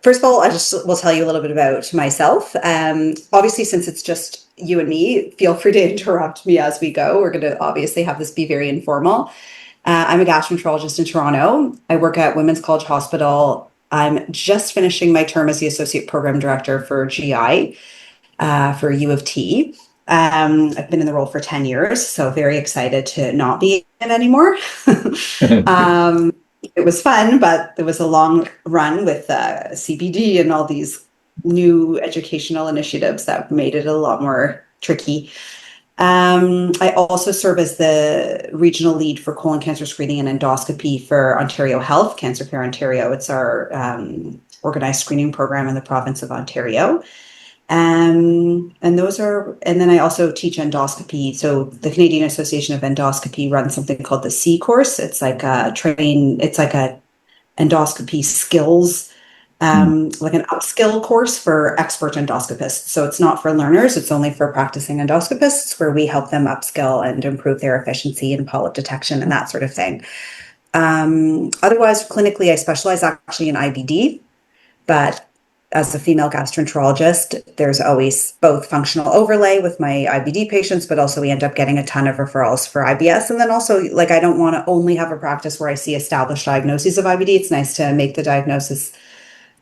First of all, I just will tell you a little bit about myself. Obviously, since it's just you and me, feel free to interrupt me as we go. We're going to obviously have this be very informal. I'm a gastroenterologist in Toronto. I work at Women's College Hospital. I'm just finishing my term as the Associate Program Director for GI for U of T. I've been in the role for 10 years, so very excited to not be in it anymore. It was fun, but there was a long run with CPD and all these new educational initiatives that made it a lot more tricky. I also serve as the regional lead for colon cancer screening and endoscopy for Ontario Health, Cancer Care Ontario. It's our organized screening program in the province of Ontario. And then I also teach endoscopy. So the Canadian Association of Endoscopy runs something called the C course. It's like a endoscopy skills, like an upskill course for expert endoscopists. So it's not for learners, it's only for practicing endoscopists, where we help them upskill and improve their efficiency in polyp detection and that sort of thing. Otherwise, clinically, I specialize actually in IBD, but as a female gastroenterologist, there's always both functional overlay with my IBD patients, but also we end up getting a ton of referrals for IBS. And then also, like, I don't want to only have a practice where I see established diagnoses of IBD. It's nice to make the diagnosis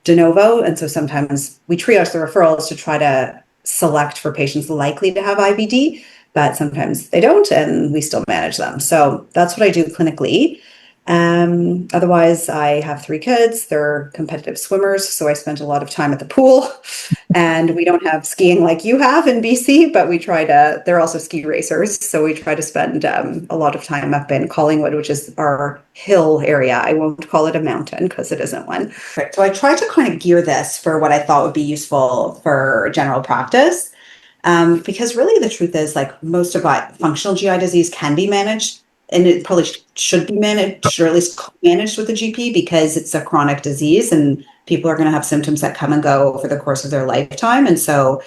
de novo. And so sometimes we triage the referrals to try to select for patients likely to have IBD, but sometimes they don't, and we still manage them. So that's what I do clinically. Otherwise, I have 3 kids. They're competitive swimmers, so I spend a lot of time at the pool. And we don't have skiing like you have in BC, but they're also ski racers, so we try to spend a lot of time up in Collingwood, which is our hill area. I won't call it a mountain because it isn't one. Right. So I tried to kind of gear this for what I thought would be useful for general practice. Because really the truth is, like, most of our functional GI disease can be managed, and it probably should be managed, or at least managed with a GP, because it's a chronic disease and people are going to have symptoms that come and go over the course of their lifetime. And so,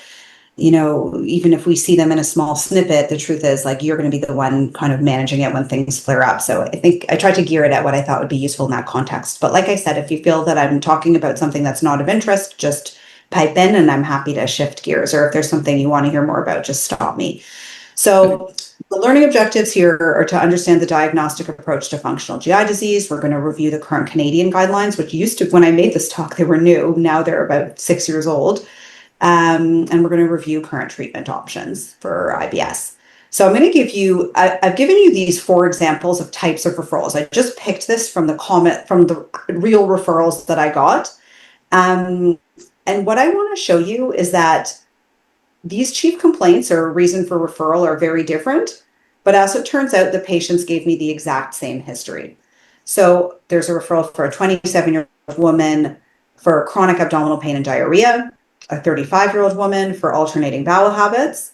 even if we see them in a small snippet, the truth is, like, you're going to be the one kind of managing it when things flare up. So I think I tried to gear it at what I thought would be useful in that context. But like I said, if you feel that I'm talking about something that's not of interest, just pipe in and I'm happy to shift gears. Or if there's something you want to hear more about, just stop me. So the learning objectives here are to understand the diagnostic approach to functional GI disease. We're going to review the current Canadian guidelines, which used to, when I made this talk, they were new. Now they're about 6 years old. And we're going to review current treatment options for IBS. So I've given you these 4 examples of types of referrals. I just picked this from the real referrals that I got. And what I want to show you is that these chief complaints or reason for referral are very different, but as it turns out, the patients gave me the exact same history. So there's a referral for a 27-year-old woman for chronic abdominal pain and diarrhea, a 35-year-old woman for alternating bowel habits,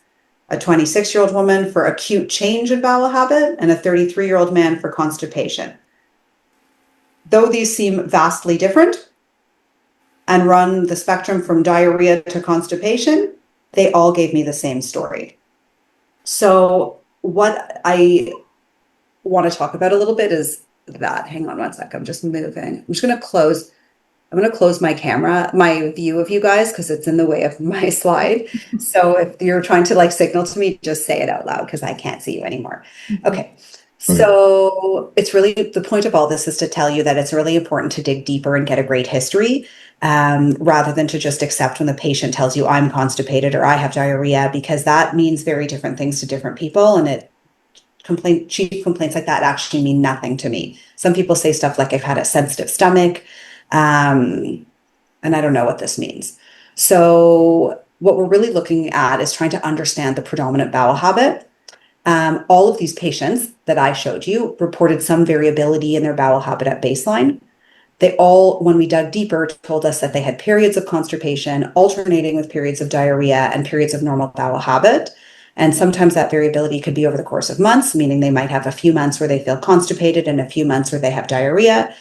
a 26-year-old woman for acute change in bowel habit, and a 33-year-old man for constipation. Though these seem vastly different and run the spectrum from diarrhea to constipation, they all gave me the same story. So what I want to talk about a little bit is that. Hang on one sec. I'm just moving. I'm going to close my camera, my view of you guys, because it's in the way of my slide. So if you're trying to signal to me, just say it out loud because I can't see you anymore. Okay. So it's really, the point of all this is to tell you that it's really important to dig deeper and get a great history, rather than to just accept when the patient tells you I'm constipated or I have diarrhea, because that means very different things to different people. And chief complaints like that actually mean nothing to me. Some people say stuff like I've had a sensitive stomach, and I don't know what this means. So what we're really looking at is trying to understand the predominant bowel habit. All of these patients that I showed you reported some variability in their bowel habit at baseline. They all, when we dug deeper, told us that they had periods of constipation, alternating with periods of diarrhea and periods of normal bowel habit. And sometimes that variability could be over the course of months, meaning they might have a few months where they feel constipated and a few months where they have diarrhea.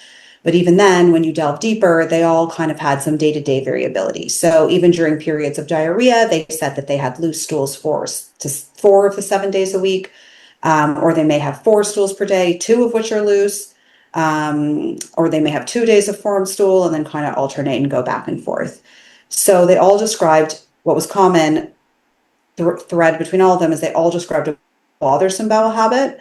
But even then, when you delve deeper, they all kind of had some day-to-day variability. So even during periods of diarrhea, they said that they had loose stools 4 of the 7 days a week, or they may have 4 stools per day, 2 of which are loose. or they may have 2 days of formed stool and then kind of alternate and go back and forth. So they all described what was common thread between all of them is they all described a bothersome bowel habit,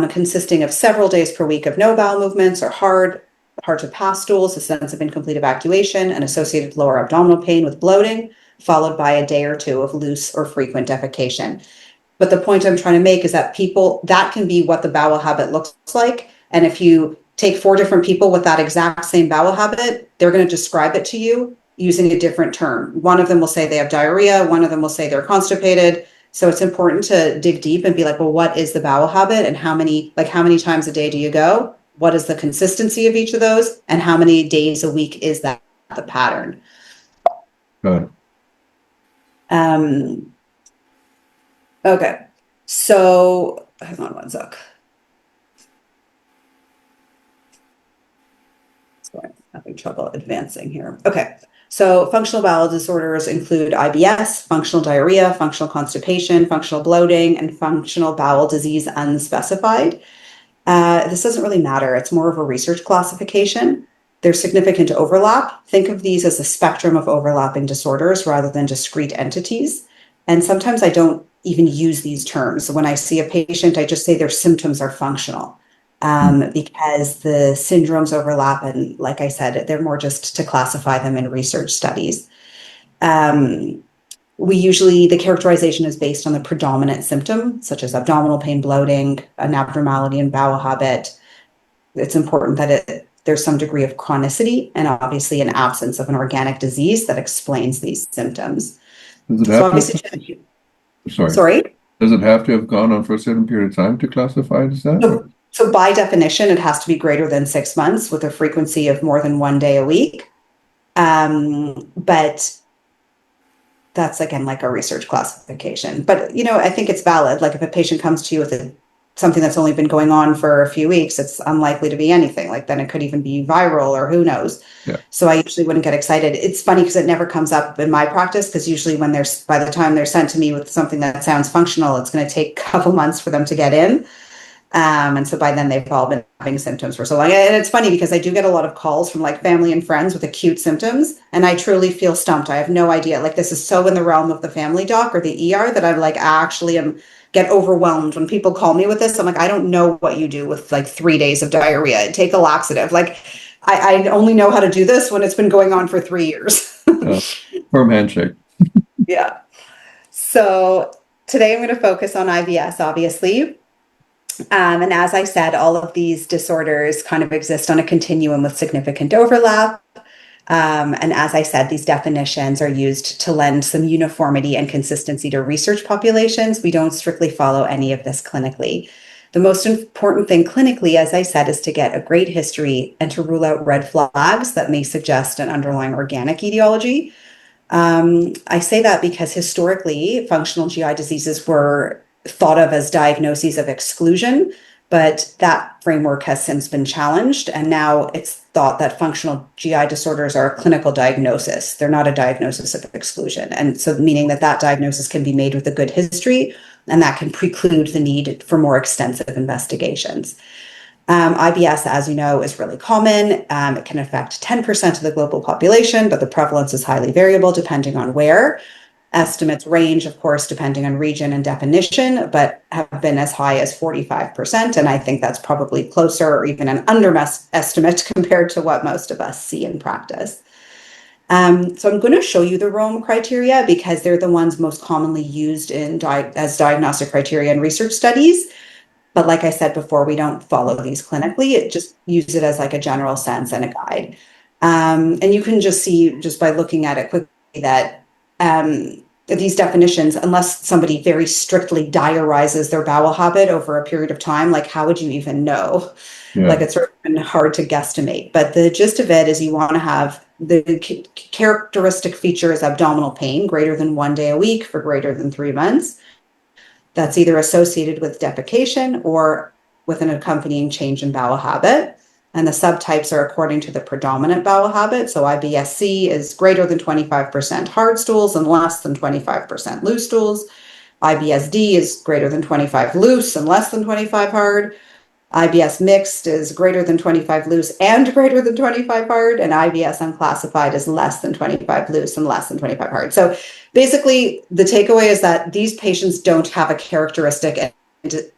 consisting of several days per week of no bowel movements or hard to pass stools, a sense of incomplete evacuation, and associated lower abdominal pain with bloating, followed by a day or two of loose or frequent defecation. But the point I'm trying to make is that that can be what the bowel habit looks like. And if you take 4 different people with that exact same bowel habit, they're going to describe it to you using a different term. One of them will say they have diarrhea. One of them will say they're constipated. So it's important to dig deep and be like, well, what is the bowel habit and how many times a day do you go? What is the consistency of each of those? And how many days a week is that the pattern? Good. Okay. So hang on one sec. Sorry, having trouble advancing here. Okay. So functional bowel disorders include IBS, functional diarrhea, functional constipation, functional bloating, and functional bowel disease unspecified. This doesn't really matter. It's more of a research classification. There's significant overlap. Think of these as a spectrum of overlapping disorders rather than discrete entities. And sometimes I don't even use these terms. So when I see a patient, I just say their symptoms are functional. Because the syndromes overlap, and like I said, they're more just to classify them in research studies. The characterization is based on the predominant symptom, such as abdominal pain, bloating, an abnormality in bowel habit. It's important that there's some degree of chronicity and obviously an absence of an organic disease that explains these symptoms. Does it have to have gone on for a certain period of time to classify it as that? So by definition, it has to be greater than 6 months with a frequency of more than 1 day a week. But that's, again, like a research classification. But, I think it's valid. Like if a patient comes to you with something that's only been going on for a few weeks, it's unlikely to be anything. Like then it could even be viral or who knows. Yeah. So I usually wouldn't get excited. It's funny because it never comes up in my practice because usually by the time they're sent to me with something that sounds functional, it's going to take a couple months for them to get in. And so by then they've all been having symptoms for so long. And it's funny because I do get a lot of calls from like family and friends with acute symptoms. And I truly feel stumped. I have no idea. Like this is so in the realm of the family doc or the ER that I'm like, get overwhelmed when people call me with this. I'm like, I don't know what you do with like 3 days of diarrhea. Take a laxative. Like I only know how to do this when it's been going on for 3 years. Firm handshake. Yeah. So today I'm going to focus on IBS, obviously. And as I said, all of these disorders kind of exist on a continuum with significant overlap. And as I said, these definitions are used to lend some uniformity and consistency to research populations. We don't strictly follow any of this clinically. The most important thing clinically, as I said, is to get a great history and to rule out red flags that may suggest an underlying organic etiology. I say that because historically, functional GI diseases were thought of as diagnoses of exclusion, but that framework has since been challenged. And now it's thought that functional GI disorders are a clinical diagnosis. They're not a diagnosis of exclusion. And so meaning that diagnosis can be made with a good history, and that can preclude the need for more extensive investigations. IBS, as you know, is really common. It can affect 10% of the global population, but the prevalence is highly variable depending on where. Estimates range, of course, depending on region and definition, but have been as high as 45%. And I think that's probably closer or even an underestimate compared to what most of us see in practice. So I'm going to show you the Rome criteria because they're the ones most commonly used as diagnostic criteria in research studies. But like I said before, we don't follow these clinically. It just use it as like a general sense and a guide. And you can just see just by looking at it quickly that these definitions, unless somebody very strictly diarizes their bowel habit over a period of time, like how would you even know? Yeah. Like it's sort of been hard to guesstimate. But the gist of it is you want to have the characteristic feature is abdominal pain greater than 1 day a week for greater than 3 months. That's either associated with defecation or with an accompanying change in bowel habit. And the subtypes are according to the predominant bowel habit. So IBS-C is greater than 25% hard stools and less than 25% loose stools. IBS-D is greater than 25 loose and less than 25 hard. IBS mixed is greater than 25 loose and greater than 25 hard, and IBS unclassified is less than 25 loose and less than 25 hard. So basically, the takeaway is that these patients don't have a characteristic and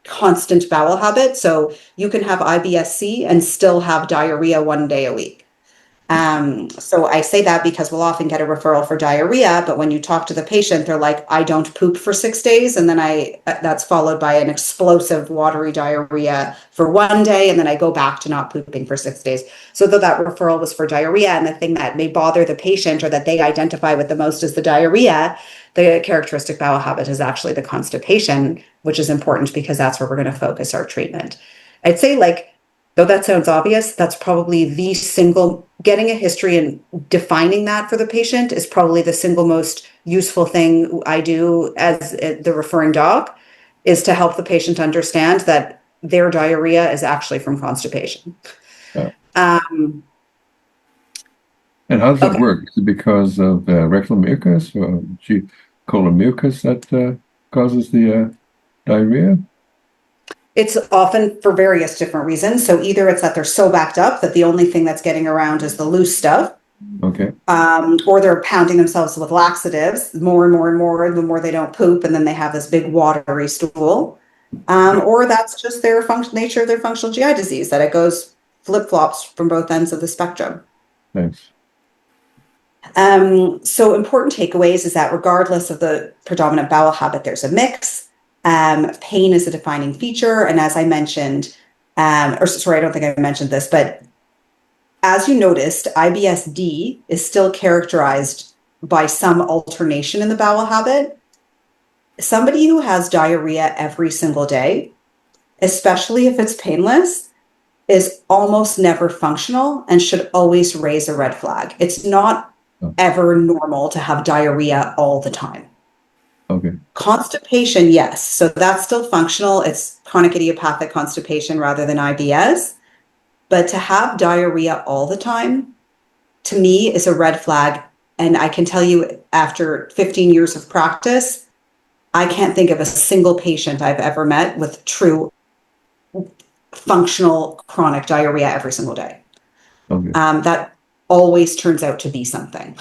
constant bowel habit. So you can have IBS-C and still have diarrhea 1 day a week. So I say that because we'll often get a referral for diarrhea, but when you talk to the patient, they're like, I don't poop for 6 days. And then that's followed by an explosive watery diarrhea for 1 day. And then I go back to not pooping for 6 days. So though that referral was for diarrhea, and the thing that may bother the patient or that they identify with the most is the diarrhea, the characteristic bowel habit is actually the constipation, which is important because that's where we're going to focus our treatment. I'd say, like, though that sounds obvious, that's probably the single, getting a history and defining that for the patient is probably the single most useful thing I do as the referring doc, is to help the patient understand that their diarrhea is actually from constipation. Yeah. Um, And how does it okay. work? Is it because of rectal mucus or colon mucus that causes the diarrhea? It's often for various different reasons. So either it's that they're so backed up that the only thing that's getting around is the loose stuff. Okay. Or they're pounding themselves with laxatives more and more and more, the more they don't poop, and then they have this big watery stool. Or that's just their nature of their functional GI disease, that it goes flip-flops from both ends of the spectrum. Thanks. So important takeaways is that regardless of the predominant bowel habit, there's a mix. Pain is a defining feature. And as I mentioned, or sorry, I don't think I mentioned this, but as you noticed, IBS-D is still characterized by some alternation in the bowel habit. Somebody who has diarrhea every single day, especially if it's painless, is almost never functional and should always raise a red flag. It's not ever normal to have diarrhea all the time. Okay. Constipation, yes. So that's still functional. It's chronic idiopathic constipation rather than IBS. But to have diarrhea all the time, to me, is a red flag. And I can tell you, after 15 years of practice, I can't think of a single patient I've ever met with true functional chronic diarrhea every single day. Okay. That always turns out to be something.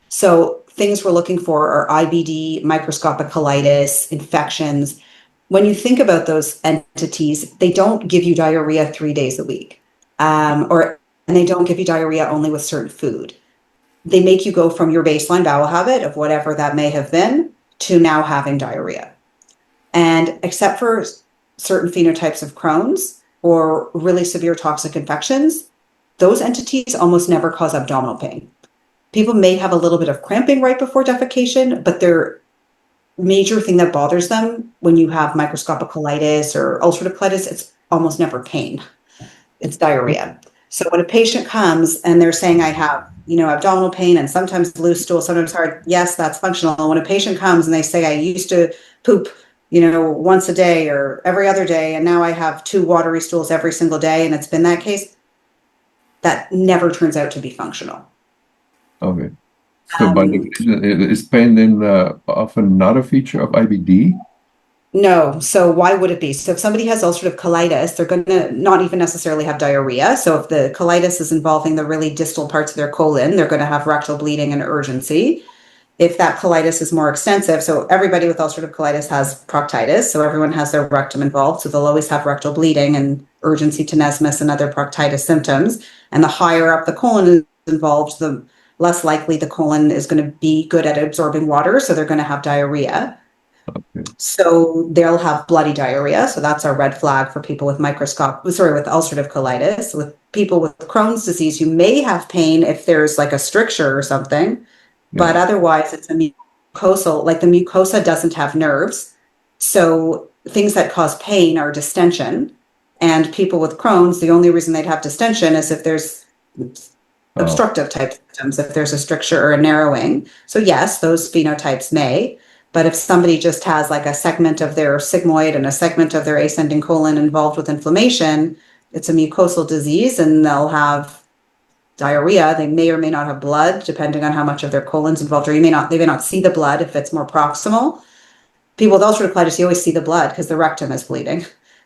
So things we're looking for are IBD, microscopic colitis, infections. When you think about those entities, they don't give you diarrhea 3 days a week, and they don't give you diarrhea only with certain food. They make you go from your baseline bowel habit of whatever that may have been to now having diarrhea. And except for certain phenotypes of Crohn's or really severe toxic infections, those entities almost never cause abdominal pain. People may have a little bit of cramping right before defecation, but their major thing that bothers them when you have microscopic colitis or ulcerative colitis, it's almost never pain. It's diarrhea. So when a patient comes and they're saying, I have, abdominal pain and sometimes loose stool, sometimes hard, yes, that's functional. When a patient comes and they say, I used to poop, once a day or every other day, and now I have 2 watery stools every single day, and it's been that case, that never turns out to be functional. Okay. So by definition, is pain then often not a feature of IBD? No. So why would it be? So if somebody has ulcerative colitis, they're going to not even necessarily have diarrhea. So if the colitis is involving the really distal parts of their colon, they're going to have rectal bleeding and urgency. If that colitis is more extensive, so everybody with ulcerative colitis has proctitis, so everyone has their rectum involved, so they'll always have rectal bleeding and urgency tenesmus and other proctitis symptoms. And the higher up the colon is involved, the less likely the colon is going to be good at absorbing water, so they're going to have diarrhea. Okay. So they'll have bloody diarrhea. So that's our red flag for people with with ulcerative colitis. With people with Crohn's disease, you may have pain if there's like a stricture or something, but otherwise it's a mucosal, like the mucosa doesn't have nerves. So things that cause pain are distension. And people with Crohn's, the only reason they'd have distension is if there's obstructive type symptoms, if there's a stricture or a narrowing. So yes, those phenotypes may. But if somebody just has like a segment of their sigmoid and a segment of their ascending colon involved with inflammation, it's a mucosal disease and they'll have diarrhea. They may or may not have blood, depending on how much of their colon's involved, or they may not see the blood if it's more proximal. People with ulcerative colitis, you always see the blood because the rectum is bleeding.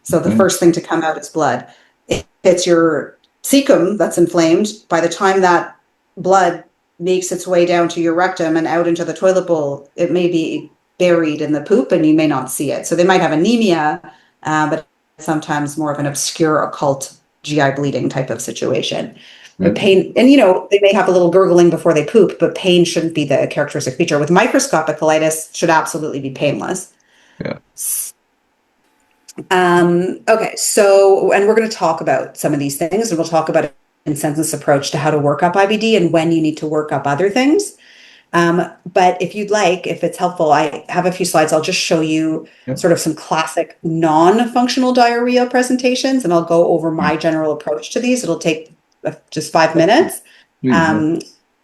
So the Okay. first thing to come out is blood. If it's your cecum that's inflamed, by the time that blood makes its way down to your rectum and out into the toilet bowl, it may be buried in the poop and you may not see it. So they might have anemia, but sometimes more of an obscure occult GI bleeding type of situation. But Yeah. pain, and they may have a little gurgling before they poop, but pain shouldn't be the characteristic feature. With microscopic colitis, should absolutely be painless. Yeah. Okay, so, and we're going to talk about some of these things, and we'll talk about a consensus approach to how to work up IBD and when you need to work up other things. But if you'd like, if it's helpful, I have a few slides. I'll just show you Yep. sort of some classic non-functional diarrhea presentations, and I'll go over my general approach to these. It'll take just 5 minutes. Please, yeah.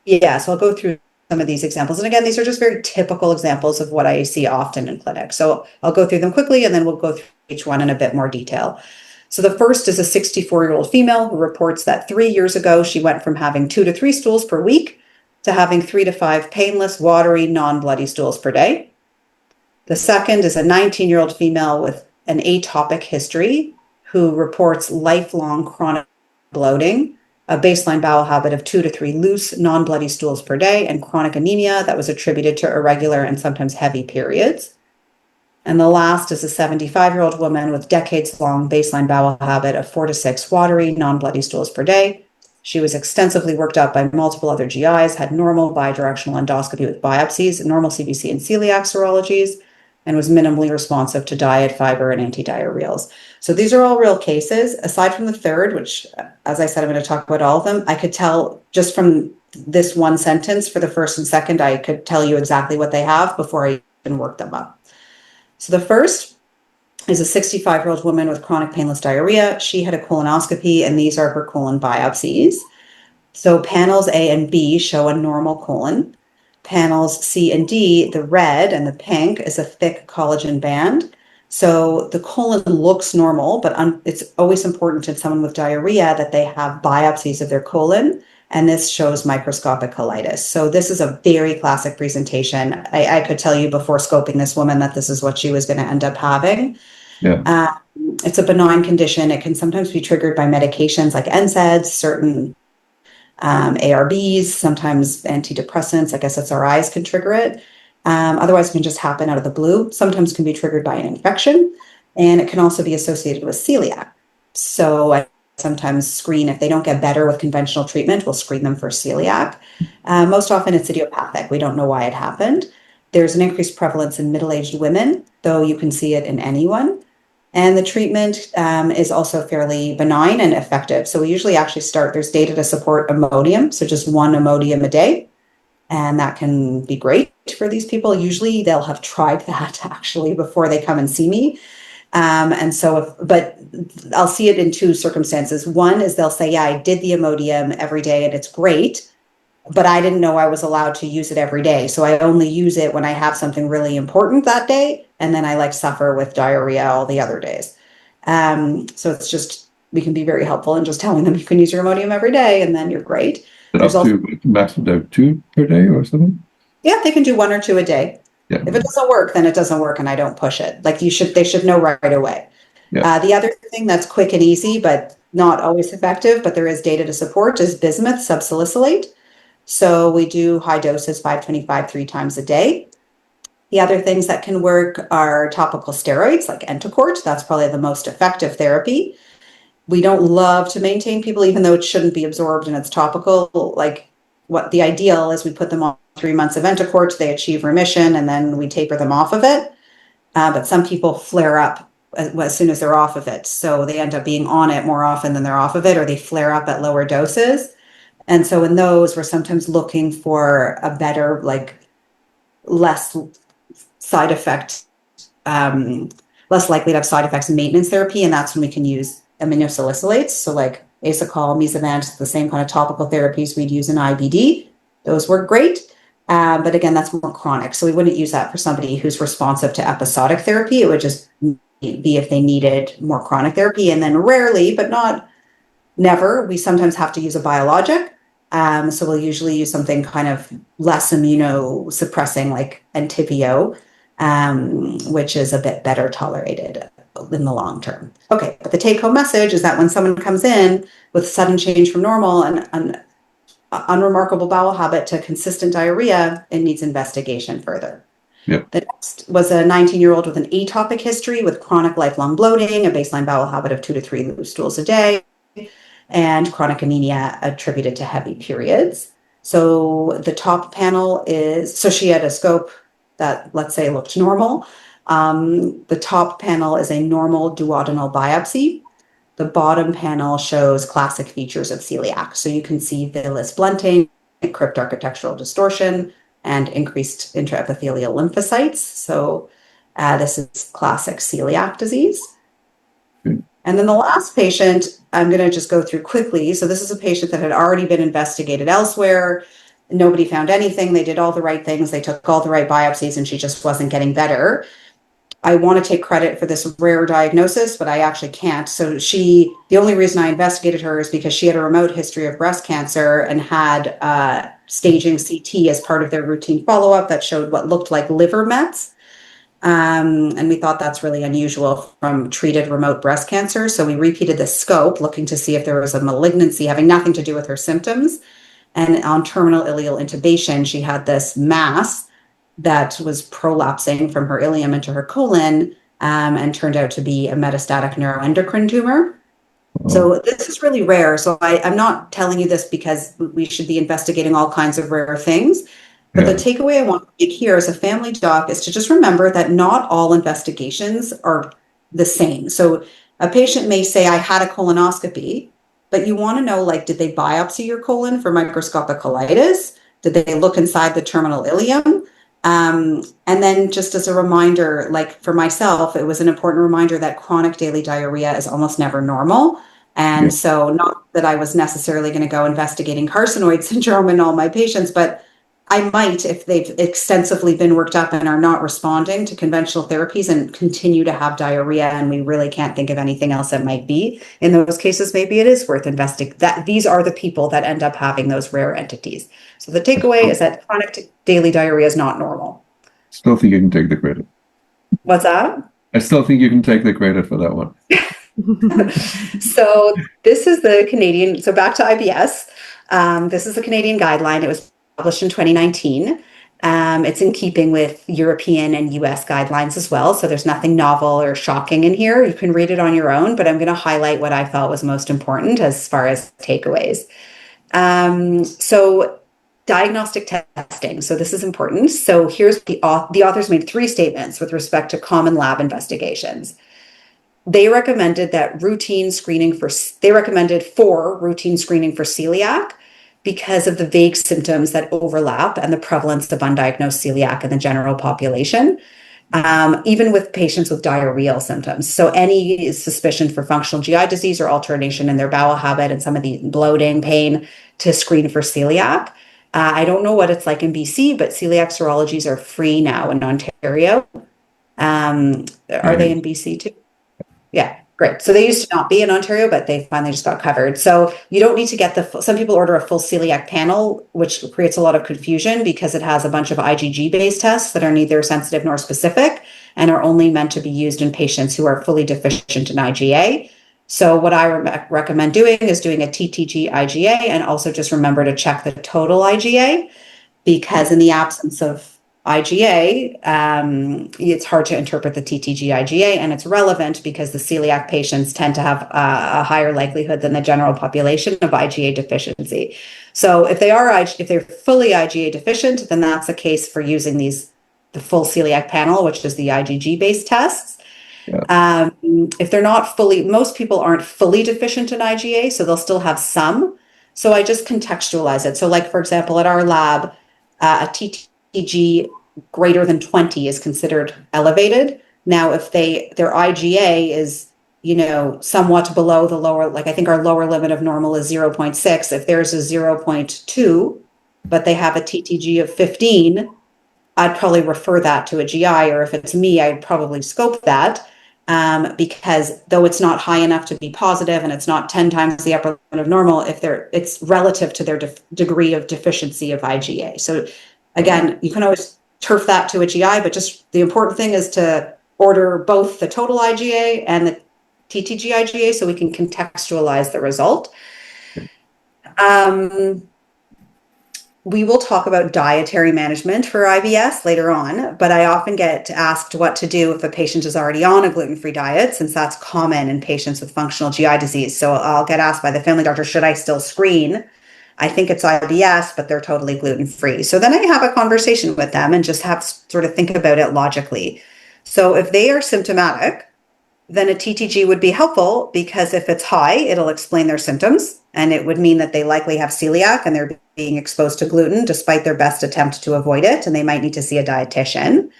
Yeah, so I'll go through some of these examples. And again, these are just very typical examples of what I see often in clinic. So I'll go through them quickly, and then we'll go through each one in a bit more detail. So the first is a 64-year-old female who reports that 3 years ago, she went from having 2 to 3 stools per week to having 3 to 5 painless, watery, non-bloody stools per day. The second is a 19-year-old female with an atopic history who reports lifelong chronic bloating, a baseline bowel habit of 2 to 3 loose, non-bloody stools per day, and chronic anemia that was attributed to irregular and sometimes heavy periods. And the last is a 75-year-old woman with decades-long baseline bowel habit of 4 to 6 watery, non-bloody stools per day. She was extensively worked up by multiple other GIs, had normal bidirectional endoscopy with biopsies, normal CBC and celiac serologies, and was minimally responsive to diet, fiber, and antidiarrheals. So these are all real cases. Aside from the third, which, as I said, I'm going to talk about all of them, I could tell just from this one sentence for the first and second, I could tell you exactly what they have before I even work them up. So the first is a 65-year-old woman with chronic painless diarrhea. She had a colonoscopy, and these are her colon biopsies. So panels A and B show a normal colon. Panels C and D, the red and the pink, is a thick collagen band. So the colon looks normal, but it's always important in someone with diarrhea that they have biopsies of their colon, and this shows microscopic colitis. So this is a very classic presentation. I could tell you before scoping this woman that this is what she was going to end up having. Yeah. It's a benign condition. It can sometimes be triggered by medications like NSAIDs, certain ARBs, sometimes antidepressants, like SSRIs can trigger it. Otherwise, it can just happen out of the blue. Sometimes can be triggered by an infection, and it can also be associated with celiac. So I sometimes screen, if they don't get better with conventional treatment, we'll screen them for celiac. Most often it's idiopathic. We don't know why it happened. There's an increased prevalence in middle-aged women, though you can see it in anyone. And the treatment is also fairly benign and effective. So we usually actually start, there's data to support Imodium, so just 1 Imodium a day. And that can be great for these people. Usually they'll have tried that actually before they come and see me. But I'll see it in 2 circumstances. One is they'll say, yeah, I did the Imodium every day and it's great, but I didn't know I was allowed to use it every day. So I only use it when I have something really important that day. And then I suffer with diarrhea all the other days. So it's just, we can be very helpful in just telling them you can use your Imodium every day and then you're great. There's up to maximum of 2 per day or something? Yeah, they can do 1 or 2 a day. Yeah. If it doesn't work, then it doesn't work and I don't push it. They should know right away. Yeah. The other thing that's quick and easy, but not always effective, but there is data to support, is bismuth subsalicylate. So we do high doses, 525, 3 times a day. The other things that can work are topical steroids like Entocort. That's probably the most effective therapy. We don't love to maintain people, even though it shouldn't be absorbed and it's topical. What the ideal is, we put them on 3 months of Entocort, they achieve remission, and then we taper them off of it. But some people flare up as soon as they're off of it. So they end up being on it more often than they're off of it, or they flare up at lower doses. And so in those, we're sometimes looking for a better, less side effect, less likely to have side effects in maintenance therapy. And that's when we can use aminosalicylates. So Asacol, Mesavant, the same kind of topical therapies we'd use in IBD. Those work great. But again, that's more chronic. So we wouldn't use that for somebody who's responsive to episodic therapy. It would just be if they needed more chronic therapy. And then rarely, but not never, we sometimes have to use a biologic. So we'll usually use something kind of less immunosuppressing like Entyvio, which is a bit better tolerated. in the long term. Okay, but the take-home message is that when someone comes in with sudden change from normal and an unremarkable bowel habit to consistent diarrhea, it needs investigation further. Yeah. The next was a 19-year-old with an atopic history with chronic lifelong bloating, a baseline bowel habit of 2 to 3 loose stools a day, and chronic anemia attributed to heavy periods. So the top panel is, so she had a scope that, let's say, looked normal. The top panel is a normal duodenal biopsy. The bottom panel shows classic features of celiac. So you can see villus blunting, crypt architectural distortion, and increased intraepithelial lymphocytes. So this is classic celiac disease. And then the last patient, I'm going to just go through quickly. So this is a patient that had already been investigated elsewhere. Nobody found anything. They did all the right things. They took all the right biopsies, and she just wasn't getting better. I want to take credit for this rare diagnosis, but I actually can't. So the only reason I investigated her is because she had a remote history of breast cancer and had staging CT as part of their routine follow-up that showed what looked like liver mets. And we thought that's really unusual from treated remote breast cancer. So we repeated the scope, looking to see if there was a malignancy having nothing to do with her symptoms. And on terminal ileal intubation, she had this mass that was prolapsing from her ileum into her colon, and turned out to be a metastatic neuroendocrine tumor. So this is really rare. So I'm not telling you this because we should be investigating all kinds of rare things. But the takeaway I want to make here as a family doc is to just remember that not all investigations are the same. So a patient may say, I had a colonoscopy, but you want to know, like, did they biopsy your colon for microscopic colitis? Did they look inside the terminal ileum? And then just as a reminder, like for myself, it was an important reminder that chronic daily diarrhea is almost never normal. And so not that I was necessarily going to go investigating carcinoid syndrome in all my patients, but I might if they've extensively been worked up and are not responding to conventional therapies and continue to have diarrhea, and we really can't think of anything else that might be. In those cases, maybe it is worth investigating. That these are the people that end up having those rare entities. So the takeaway is that chronic daily diarrhea is not normal. Still think you can take the credit. What's that? I still think you can take the credit for that one. So this is the Canadian, so back to IBS. This is the Canadian guideline. It was published in 2019. It's in keeping with European and US guidelines as well. So there's nothing novel or shocking in here. You can read it on your own, but I'm going to highlight what I felt was most important as far as takeaways. So diagnostic testing. So this is important. So here's the authors made 3 statements with respect to common lab investigations. They recommended routine screening for celiac because of the vague symptoms that overlap and the prevalence of undiagnosed celiac in the general population, even with patients with diarrheal symptoms. So any suspicion for functional GI disease or alteration in their bowel habit and some of the bloating, pain, to screen for celiac. I don't know what it's like in BC, but celiac serologies are free now in Ontario. Are they in BC too? Yeah, great. So they used to not be in Ontario, but they finally just got covered. So you don't need to get some people order a full celiac panel, which creates a lot of confusion because it has a bunch of IgG-based tests that are neither sensitive nor specific and are only meant to be used in patients who are fully deficient in IgA. So what I recommend doing is doing a TTG IgA, and also just remember to check the total IgA, because in the absence of IgA, it's hard to interpret the TTG IgA, and it's relevant because the celiac patients tend to have a higher likelihood than the general population of IgA deficiency. So if they're fully IgA deficient, then that's a case for using the full celiac panel, which is the IgG based tests. Yeah. If they're not most people aren't fully deficient in IgA, so they'll still have some. So I just contextualize it. So like, for example, at our lab, a TTG greater than 20 is considered elevated. Now, if their IgA is, somewhat below the lower, like I think our lower limit of normal is 0.6. If there's a 0.2, but they have a TTG of 15, I'd probably refer that to a GI, or if it's me, I'd probably scope that, because though it's not high enough to be positive and it's not 10 times the upper limit of normal, it's relative to their degree of deficiency of IgA. So again, you can always turf that to a GI, but just the important thing is to order both the total IgA and the TTG IgA so we can contextualize the result. We will talk about dietary management for IBS later on, but I often get asked what to do if a patient is already on a gluten-free diet, since that's common in patients with functional GI disease. So I'll get asked by the family doctor, should I still screen? I think it's IBS, but they're totally gluten-free. So then I have a conversation with them and just have sort of think about it logically. So if they are symptomatic, then a TTG would be helpful because if it's high, it'll explain their symptoms, and it would mean that they likely have celiac and they're being exposed to gluten despite their best attempt to avoid it, and they might need to see a dietitian.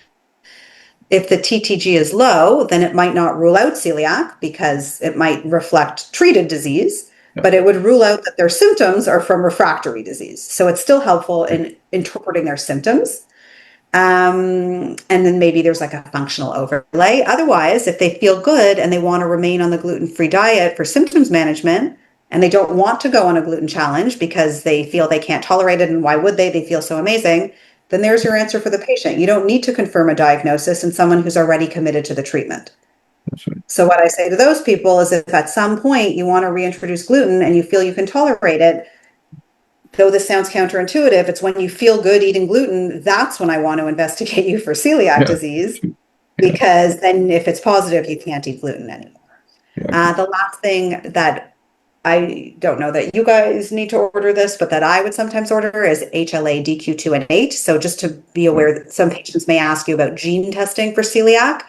If the TTG is low, then it might not rule out celiac because it might reflect treated disease, but it would rule out that their symptoms are from refractory disease. So it's still helpful in interpreting their symptoms. And then maybe there's like a functional overlay. Otherwise, if they feel good and they want to remain on the gluten-free diet for symptoms management, and they don't want to go on a gluten challenge because they feel they can't tolerate it, and why would they? They feel so amazing. Then there's your answer for the patient. You don't need to confirm a diagnosis in someone who's already committed to the treatment. That's right. So what I say to those people is if at some point you want to reintroduce gluten and you feel you can tolerate it, though this sounds counterintuitive, it's when you feel good eating gluten, that's when I want to investigate you for celiac disease, because then if it's positive, you can't eat gluten anymore. The last thing that I don't know that you guys need to order this, but that I would sometimes order is HLA DQ2 and 8. So just to be aware that some patients may ask you about gene testing for celiac.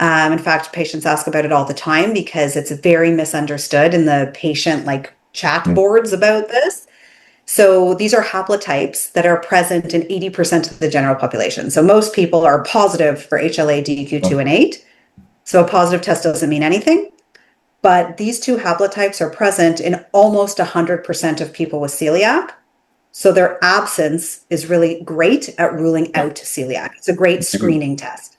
In fact, patients ask about it all the time because it's very misunderstood in the patient chat boards about this. So these are haplotypes that are present in 80% of the general population. So most people are positive for HLA DQ2 and 8. So a positive test doesn't mean anything. But these two haplotypes are present in almost 100% of people with celiac. So their absence is really great at ruling out celiac. It's a great screening test.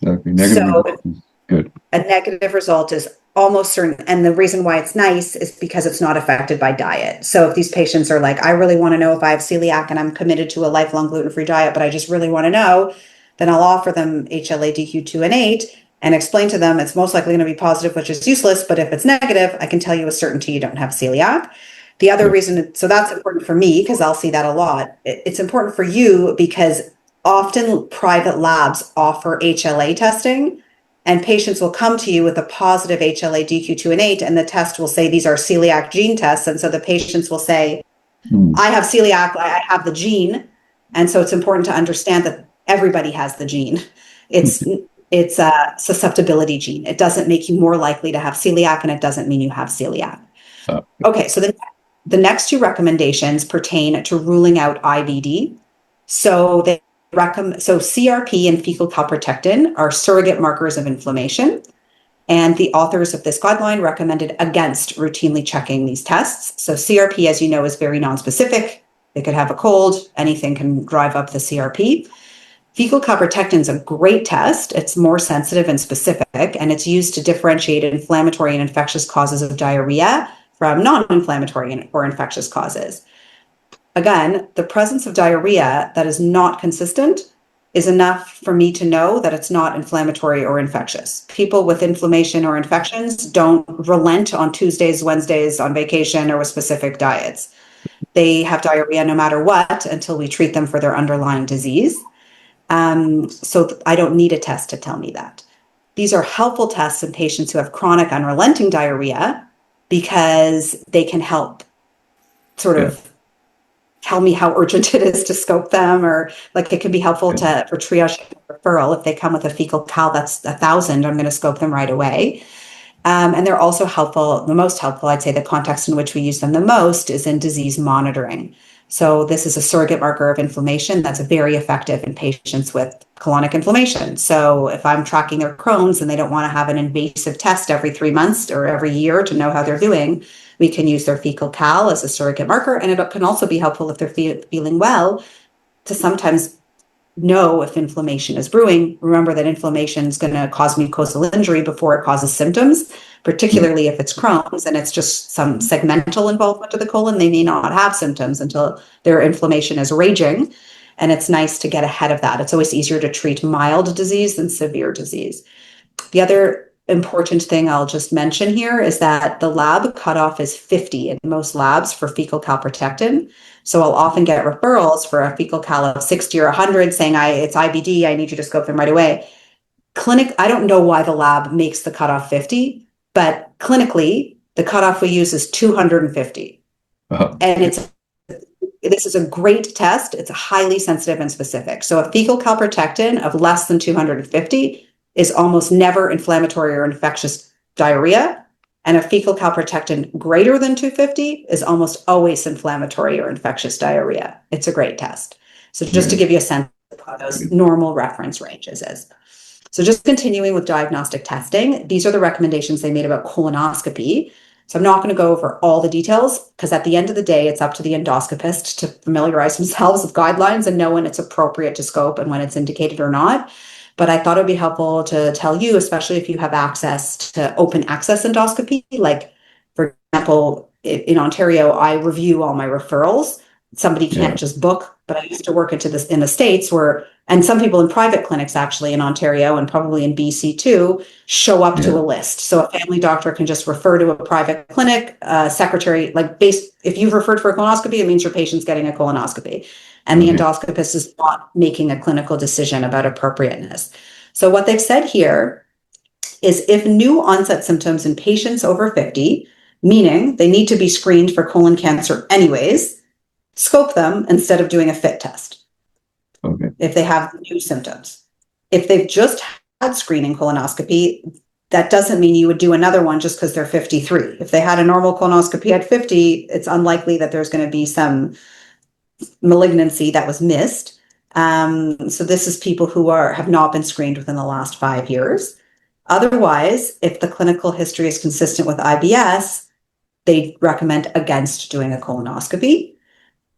Exactly. Negative is good. A negative result is almost certain. And the reason why it's nice is because it's not affected by diet. So if these patients are like, I really want to know if I have celiac and I'm committed to a lifelong gluten-free diet, but I just really want to know, then I'll offer them HLA DQ2 and 8 and explain to them it's most likely going to be positive, which is useless. But if it's negative, I can tell you with certainty you don't have celiac. The other reason, so that's important for me because I'll see that a lot. It's important for you because often private labs offer HLA testing, and patients will come to you with a positive HLA DQ2 and 8, and the test will say these are celiac gene tests. And so the patients will say, I have celiac, I have the gene. And so it's important to understand that everybody has the gene. It's a susceptibility gene. It doesn't make you more likely to have celiac, and it doesn't mean you have celiac. Okay, so the next two recommendations pertain to ruling out IBD. So CRP and fecal calprotectin are surrogate markers of inflammation. And the authors of this guideline recommended against routinely checking these tests. So CRP, as you know, is very nonspecific. They could have a cold. Anything can drive up the CRP. Fecal calprotectin is a great test. It's more sensitive and specific, and it's used to differentiate inflammatory and infectious causes of diarrhea from non-inflammatory or infectious causes. Again, the presence of diarrhea that is not consistent is enough for me to know that it's not inflammatory or infectious. People with inflammation or infections don't relent on Tuesdays, Wednesdays, on vacation, or with specific diets. They have diarrhea no matter what until we treat them for their underlying disease. So I don't need a test to tell me that. These are helpful tests in patients who have chronic unrelenting diarrhea because they can help sort of tell me how urgent it is to scope them, or it can be helpful for triage referral. If they come with a fecal cal that's 1,000, I'm going to scope them right away. And they're also helpful, the most helpful, I'd say the context in which we use them the most is in disease monitoring. So this is a surrogate marker of inflammation that's very effective in patients with colonic inflammation. So if I'm tracking their Crohn's and they don't want to have an invasive test every 3 months or every year to know how they're doing, we can use their fecal cal as a surrogate marker. And it can also be helpful if they're feeling well to sometimes know if inflammation is brewing. Remember that inflammation is going to cause mucosal injury before it causes symptoms, particularly if it's Crohn's and it's just some segmental involvement of the colon. They may not have symptoms until their inflammation is raging. And it's nice to get ahead of that. It's always easier to treat mild disease than severe disease. The other important thing I'll just mention here is that the lab cutoff is 50 in most labs for fecal calprotectin. So I'll often get referrals for a fecal cal of 60 or 100 saying, it's IBD, I need you to scope them right away. I don't know why the lab makes the cutoff 50, but clinically, the cutoff we use is 250. And this is a great test. It's highly sensitive and specific. So a fecal calprotectin of less than 250 is almost never inflammatory or infectious diarrhea. And a fecal calprotectin greater than 250 is almost always inflammatory or infectious diarrhea. It's a great test. So just to give you a sense of what those normal reference ranges is. So just continuing with diagnostic testing, these are the recommendations they made about colonoscopy. So I'm not going to go over all the details because at the end of the day, it's up to the endoscopist to familiarize themselves with guidelines and know when it's appropriate to scope and when it's indicated or not. But I thought it would be helpful to tell you, especially if you have access to open access endoscopy. Like, for example, in Ontario, I review all my referrals. Somebody can't just book, but I used to work in the States where, and some people in private clinics actually in Ontario and probably in BC too, show up to a list. So a family doctor can just refer to a private clinic, secretary, if you've referred for a colonoscopy, it means your patient's getting a colonoscopy. And the endoscopist is not making a clinical decision about appropriateness. So what they've said here is if new onset symptoms in patients over 50, meaning they need to be screened for colon cancer anyways, scope them instead of doing a FIT test. If they have new symptoms. If they've just had screening colonoscopy, that doesn't mean you would do another one just because they're 53. If they had a normal colonoscopy at 50, it's unlikely that there's going to be some malignancy that was missed. So this is people who have not been screened within the last 5 years. Otherwise, if the clinical history is consistent with IBS, they recommend against doing a colonoscopy.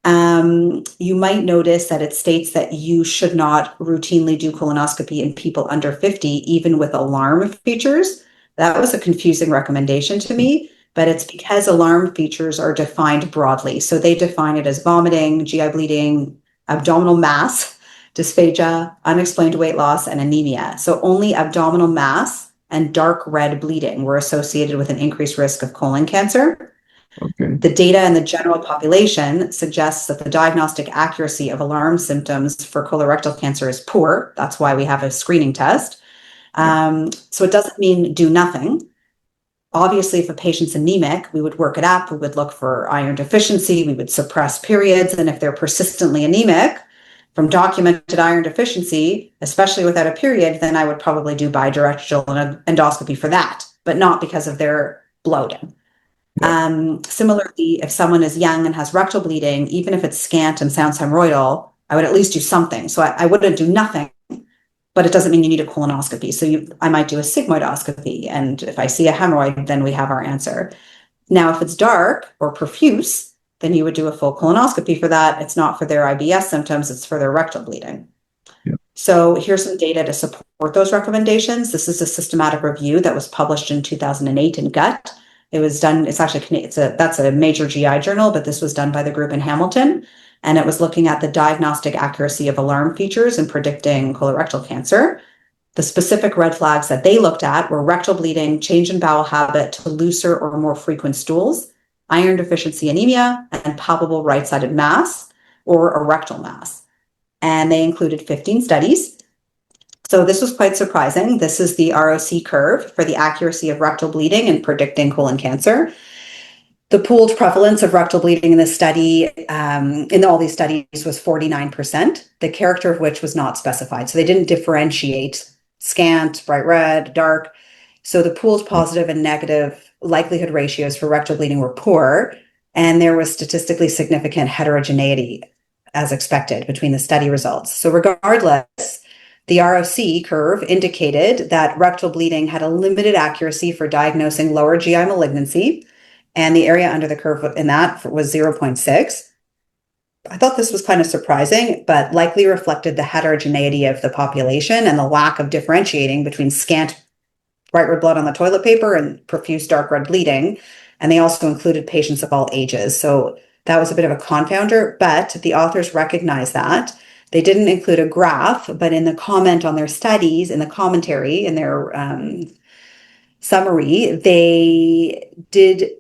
You might notice that it states that you should not routinely do colonoscopy in people under 50, even with alarm features. That was a confusing recommendation to me, but it's because alarm features are defined broadly. So they define it as vomiting, GI bleeding, abdominal mass, dysphagia, unexplained weight loss, and anemia. So only abdominal mass and dark red bleeding were associated with an increased risk of colon cancer. The data in the general population suggests that the diagnostic accuracy of alarm symptoms for colorectal cancer is poor. That's why we have a screening test. So it doesn't mean do nothing. Obviously, if a patient's anemic, we would work it up. We would look for iron deficiency. We would suppress periods. And if they're persistently anemic from documented iron deficiency, especially without a period, then I would probably do bidirectional endoscopy for that, but not because of their bloating. Similarly, if someone is young and has rectal bleeding, even if it's scant and sounds hemorrhoidal, I would at least do something. So I wouldn't do nothing, but it doesn't mean you need a colonoscopy. So I might do a sigmoidoscopy. And if I see a hemorrhoid, then we have our answer. Now, if it's dark or profuse, then you would do a full colonoscopy for that. It's not for their IBS symptoms, it's for their rectal bleeding. So here's some data to support those recommendations. This is a systematic review that was published in 2008 in Gut. It was done, that's a major GI journal, but this was done by the group in Hamilton. And it was looking at the diagnostic accuracy of alarm features in predicting colorectal cancer. The specific red flags that they looked at were rectal bleeding, change in bowel habit to looser or more frequent stools, iron deficiency anemia, and palpable right-sided mass or a rectal mass. And they included 15 studies. So this was quite surprising. This is the ROC curve for the accuracy of rectal bleeding in predicting colon cancer. The pooled prevalence of rectal bleeding in this study, in all these studies, was 49%, the character of which was not specified. So they didn't differentiate scant, bright red, dark. So the pooled positive and negative likelihood ratios for rectal bleeding were poor, and there was statistically significant heterogeneity, as expected, between the study results. So regardless, the ROC curve indicated that rectal bleeding had a limited accuracy for diagnosing lower GI malignancy, and the area under the curve in that was 0.6. I thought this was kind of surprising, but likely reflected the heterogeneity of the population and the lack of differentiating between scant bright red blood on the toilet paper and profuse dark red bleeding. And they also included patients of all ages. So that was a bit of a confounder, but the authors recognize that They didn't include a graph, but in the comment on their studies, in the commentary, in their summary, they did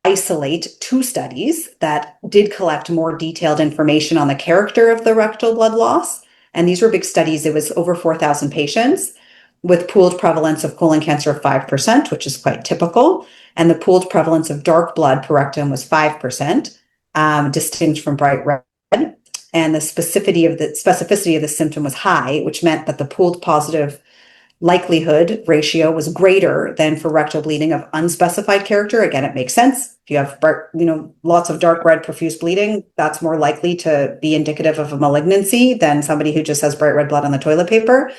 isolate 2 studies that did collect more detailed information on the character of the rectal blood loss. And these were big studies. It was over 4,000 patients with pooled prevalence of colon cancer of 5%, which is quite typical. And the pooled prevalence of dark blood per rectum was 5%, distinct from bright red. And the specificity of the symptom was high, which meant that the pooled positive likelihood ratio was greater than for rectal bleeding of unspecified character. Again, it makes sense. If you have, lots of dark red profuse bleeding, that's more likely to be indicative of a malignancy than somebody who just has bright red blood on the toilet paper.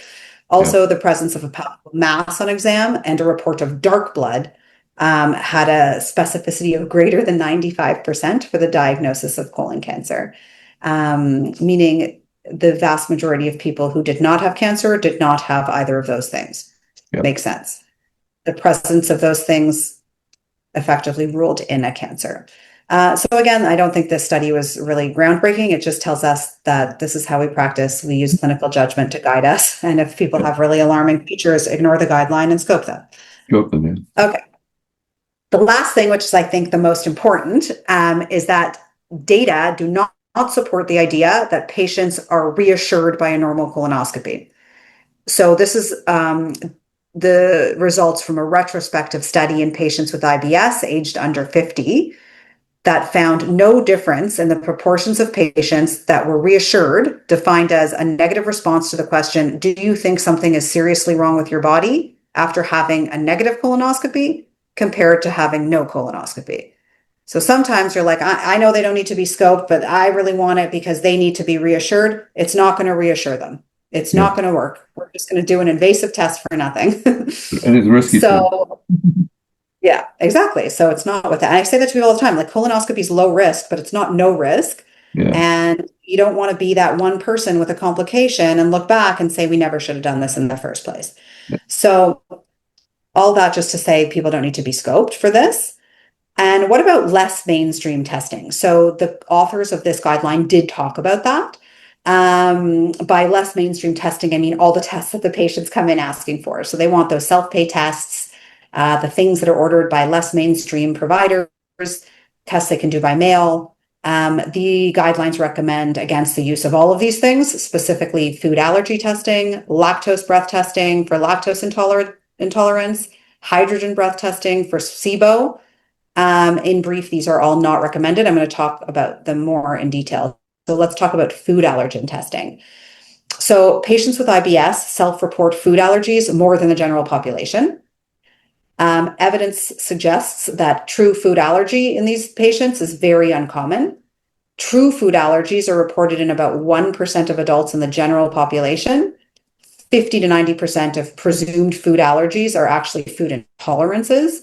Also, the presence of a palpable mass on exam and a report of dark blood had a specificity of greater than 95% for the diagnosis of colon cancer, meaning the vast majority of people who did not have cancer did not have either of those things. Yep. Makes sense. The presence of those things effectively ruled in a cancer. So again, I don't think this study was really groundbreaking. It just tells us that this is how we practice. We use clinical judgment to guide us. And if people have really alarming features, ignore the guideline and scope them. Scope them, yeah. Okay. The last thing, which is I think the most important, is that data do not support the idea that patients are reassured by a normal colonoscopy. So this is the results from a retrospective study in patients with IBS aged under 50 that found no difference in the proportions of patients that were reassured, defined as a negative response to the question, do you think something is seriously wrong with your body after having a negative colonoscopy compared to having no colonoscopy. So sometimes you're like, I know they don't need to be scoped, but I really want it because they need to be reassured. It's not going to reassure them. It's not going to work. We're just going to do an invasive test for nothing. And it's risky. So, yeah, exactly. So it's not with that. And I say that to people all the time, like colonoscopy is low risk, but it's not no risk. Yeah. And you don't want to be that one person with a complication and look back and say, we never should have done this in the first place. Yeah. So all that just to say people don't need to be scoped for this. And what about less mainstream testing? So the authors of this guideline did talk about that. By less mainstream testing, I mean all the tests that the patients come in asking for. So they want those self-pay tests, the things that are ordered by less mainstream providers, tests they can do by mail. The guidelines recommend against the use of all of these things, specifically food allergy testing, lactose breath testing for lactose intolerance, hydrogen breath testing for SIBO. In brief, these are all not recommended. I'm going to talk about them more in detail. So let's talk about food allergen testing. So patients with IBS self-report food allergies more than the general population. Evidence suggests that true food allergy in these patients is very uncommon. True food allergies are reported in about 1% of adults in the general population. 50 to 90% of presumed food allergies are actually food intolerances.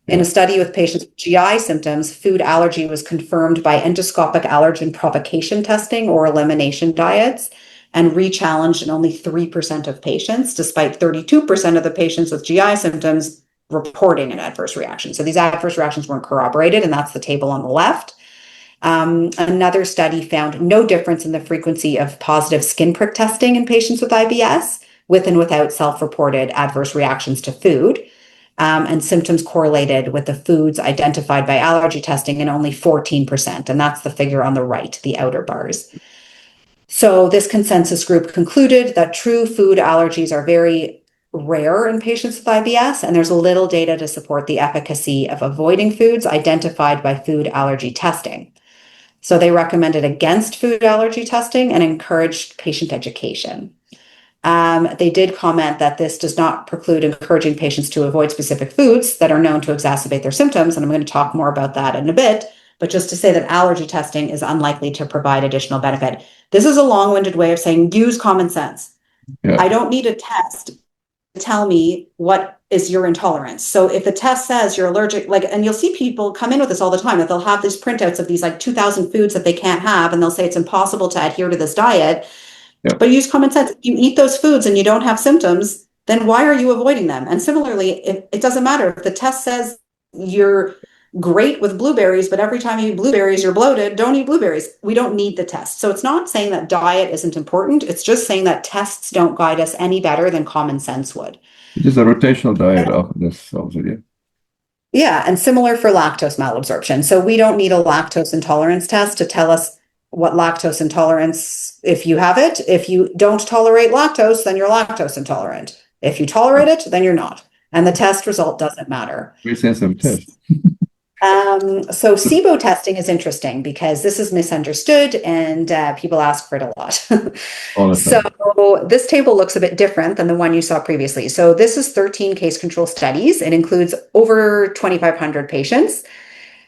In a study with patients with GI symptoms, food allergy was confirmed by endoscopic allergen provocation testing or elimination diets and re-challenged in only 3% of patients, despite 32% of the patients with GI symptoms reporting an adverse reaction. So these adverse reactions weren't corroborated, and that's the table on the left. Another study found no difference in the frequency of positive skin prick testing in patients with IBS, with and without self-reported adverse reactions to food. And symptoms correlated with the foods identified by allergy testing in only 14%. And that's the figure on the right, the outer bars. So this consensus group concluded that true food allergies are very rare in patients with IBS, and there's little data to support the efficacy of avoiding foods identified by food allergy testing. So they recommended against food allergy testing and encouraged patient education. They did comment that this does not preclude encouraging patients to avoid specific foods that are known to exacerbate their symptoms, and I'm going to talk more about that in a bit, but just to say that allergy testing is unlikely to provide additional benefit. This is a long-winded way of saying use common sense. Yeah. I don't need a test to tell me what is your intolerance. So if the test says you're allergic, and you'll see people come in with this all the time, that they'll have these printouts of these 2,000 foods that they can't have, and they'll say it's impossible to adhere to this diet. Yep. But use common sense. If you eat those foods and you don't have symptoms, then why are you avoiding them? And similarly, it doesn't matter if the test says you're great with blueberries, but every time you eat blueberries, you're bloated. Don't eat blueberries. We don't need the test. So it's not saying that diet isn't important. It's just saying that tests don't guide us any better than common sense would. Just a rotational diet often this solves it, yeah. Yeah, and similar for lactose malabsorption. So we don't need a lactose intolerance test to tell us what lactose intolerance, if you have it. If you don't tolerate lactose, then you're lactose intolerant. If you tolerate it, then you're not. And the test result doesn't matter. Very sensitive test. So SIBO testing is interesting because this is misunderstood and people ask for it a lot. All the So time. this table looks a bit different than the one you saw previously. So this is 13 case control studies. It includes over 2,500 patients.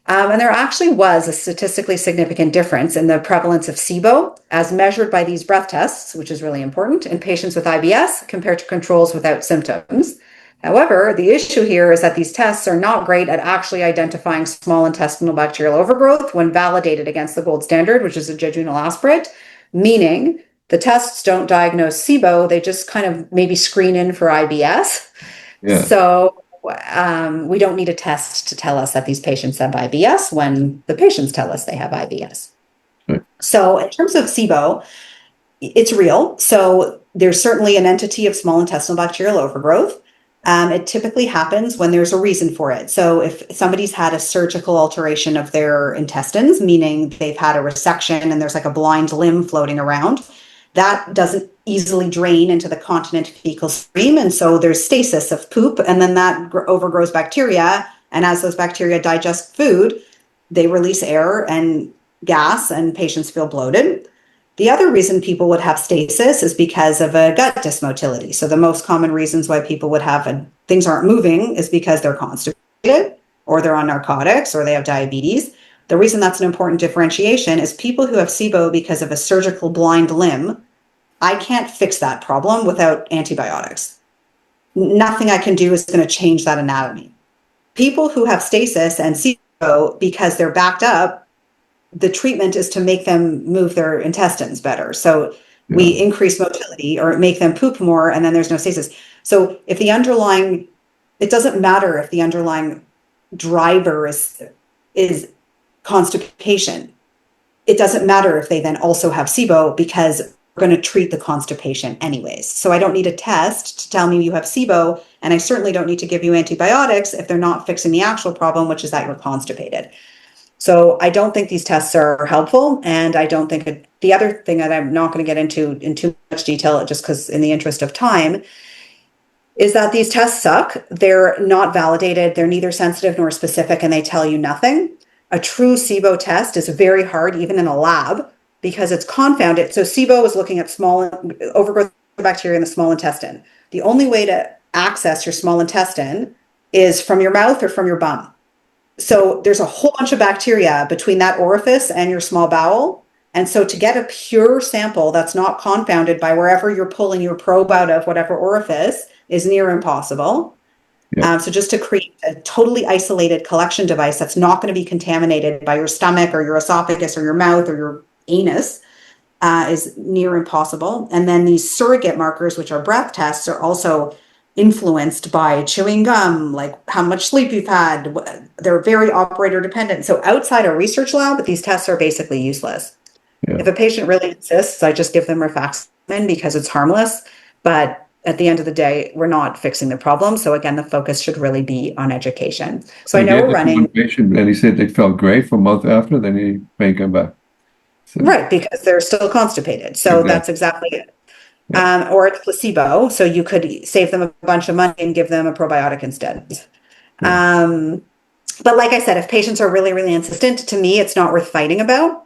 And there actually was a statistically significant difference in the prevalence of SIBO as measured by these breath tests, which is really important, in patients with IBS compared to controls without symptoms. However, the issue here is that these tests are not great at actually identifying small intestinal bacterial overgrowth when validated against the gold standard, which is a jejunal aspirate, meaning the tests don't diagnose SIBO, they just kind of maybe screen in for IBS. Yeah. So we don't need a test to tell us that these patients have IBS when the patients tell us they have IBS. Right. So in terms of SIBO, it's real. So there's certainly an entity of small intestinal bacterial overgrowth. It typically happens when there's a reason for it. So if somebody's had a surgical alteration of their intestines, meaning they've had a resection and there's like a blind limb floating around, that doesn't easily drain into the continent fecal stream. And so there's stasis of poop, and then that overgrows bacteria. And as those bacteria digest food, they release air and gas, and patients feel bloated. The other reason people would have stasis is because of a gut dysmotility. So the most common reasons why people would have things aren't moving is because they're constipated, or they're on narcotics, or they have diabetes. The reason that's an important differentiation is people who have SIBO because of a surgical blind limb, I can't fix that problem without antibiotics. Nothing I can do is going to change that anatomy. People who have stasis and SIBO because they're backed up, the treatment is to make them move their intestines better. So we increase motility or make them poop more, and then there's no stasis. So if the underlying, it doesn't matter if the underlying driver is constipation. It doesn't matter if they then also have SIBO because we're going to treat the constipation anyways. So I don't need a test to tell me you have SIBO, and I certainly don't need to give you antibiotics if they're not fixing the actual problem, which is that you're constipated. So I don't think these tests are helpful, and I don't think the other thing that I'm not going to get into in too much detail, just because in the interest of time, is that these tests suck. They're not validated. They're neither sensitive nor specific, and they tell you nothing. A true SIBO test is very hard, even in a lab, because it's confounded. So SIBO is looking at small overgrowth bacteria in the small intestine. The only way to access your small intestine is from your mouth or from your bum. So there's a whole bunch of bacteria between that orifice and your small bowel. And so to get a pure sample that's not confounded by wherever you're pulling your probe out of whatever orifice is near impossible. Yeah. So just to create a totally isolated collection device that's not going to be contaminated by your stomach or your esophagus or your mouth or your anus is near impossible. And then these surrogate markers, which are breath tests, are also influenced by chewing gum, like how much sleep you've had. They're very operator dependent. So outside a research lab, these tests are basically useless. Yeah. If a patient really insists, I just give them rifaximin because it's harmless. But at the end of the day, we're not fixing the problem. So again, the focus should really be on education. So I know we're running. Patient, and he said they felt great for a month after, then he may come back. So. Right, because they're still constipated. So that's exactly it. Yeah. Or it's placebo. So you could save them a bunch of money and give them a probiotic instead. Yeah. But like I said, if patients are really, really insistent, to me, it's not worth fighting about.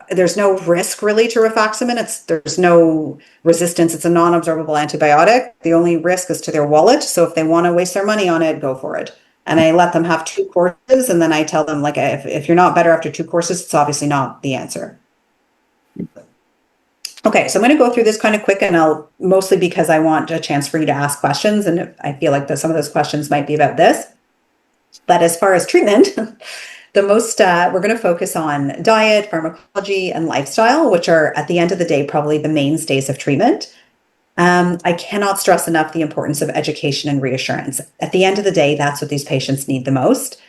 There's no risk really to rifaximin. There's no resistance. It's a non-absorbable antibiotic. The only risk is to their wallet. So if they want to waste their money on it, go for it. And I let them have 2 courses. And then I tell them, like, if you're not better after 2 courses, it's obviously not the answer. Okay, so I'm going to go through this kind of quick, and I'll mostly because I want a chance for you to ask questions, and I feel like some of those questions might be about this. But as far as treatment, we're going to focus on diet, pharmacology, and lifestyle, which are at the end of the day probably the mainstays of treatment. I cannot stress enough the importance of education and reassurance. At the end of the day, that's what these patients need the most.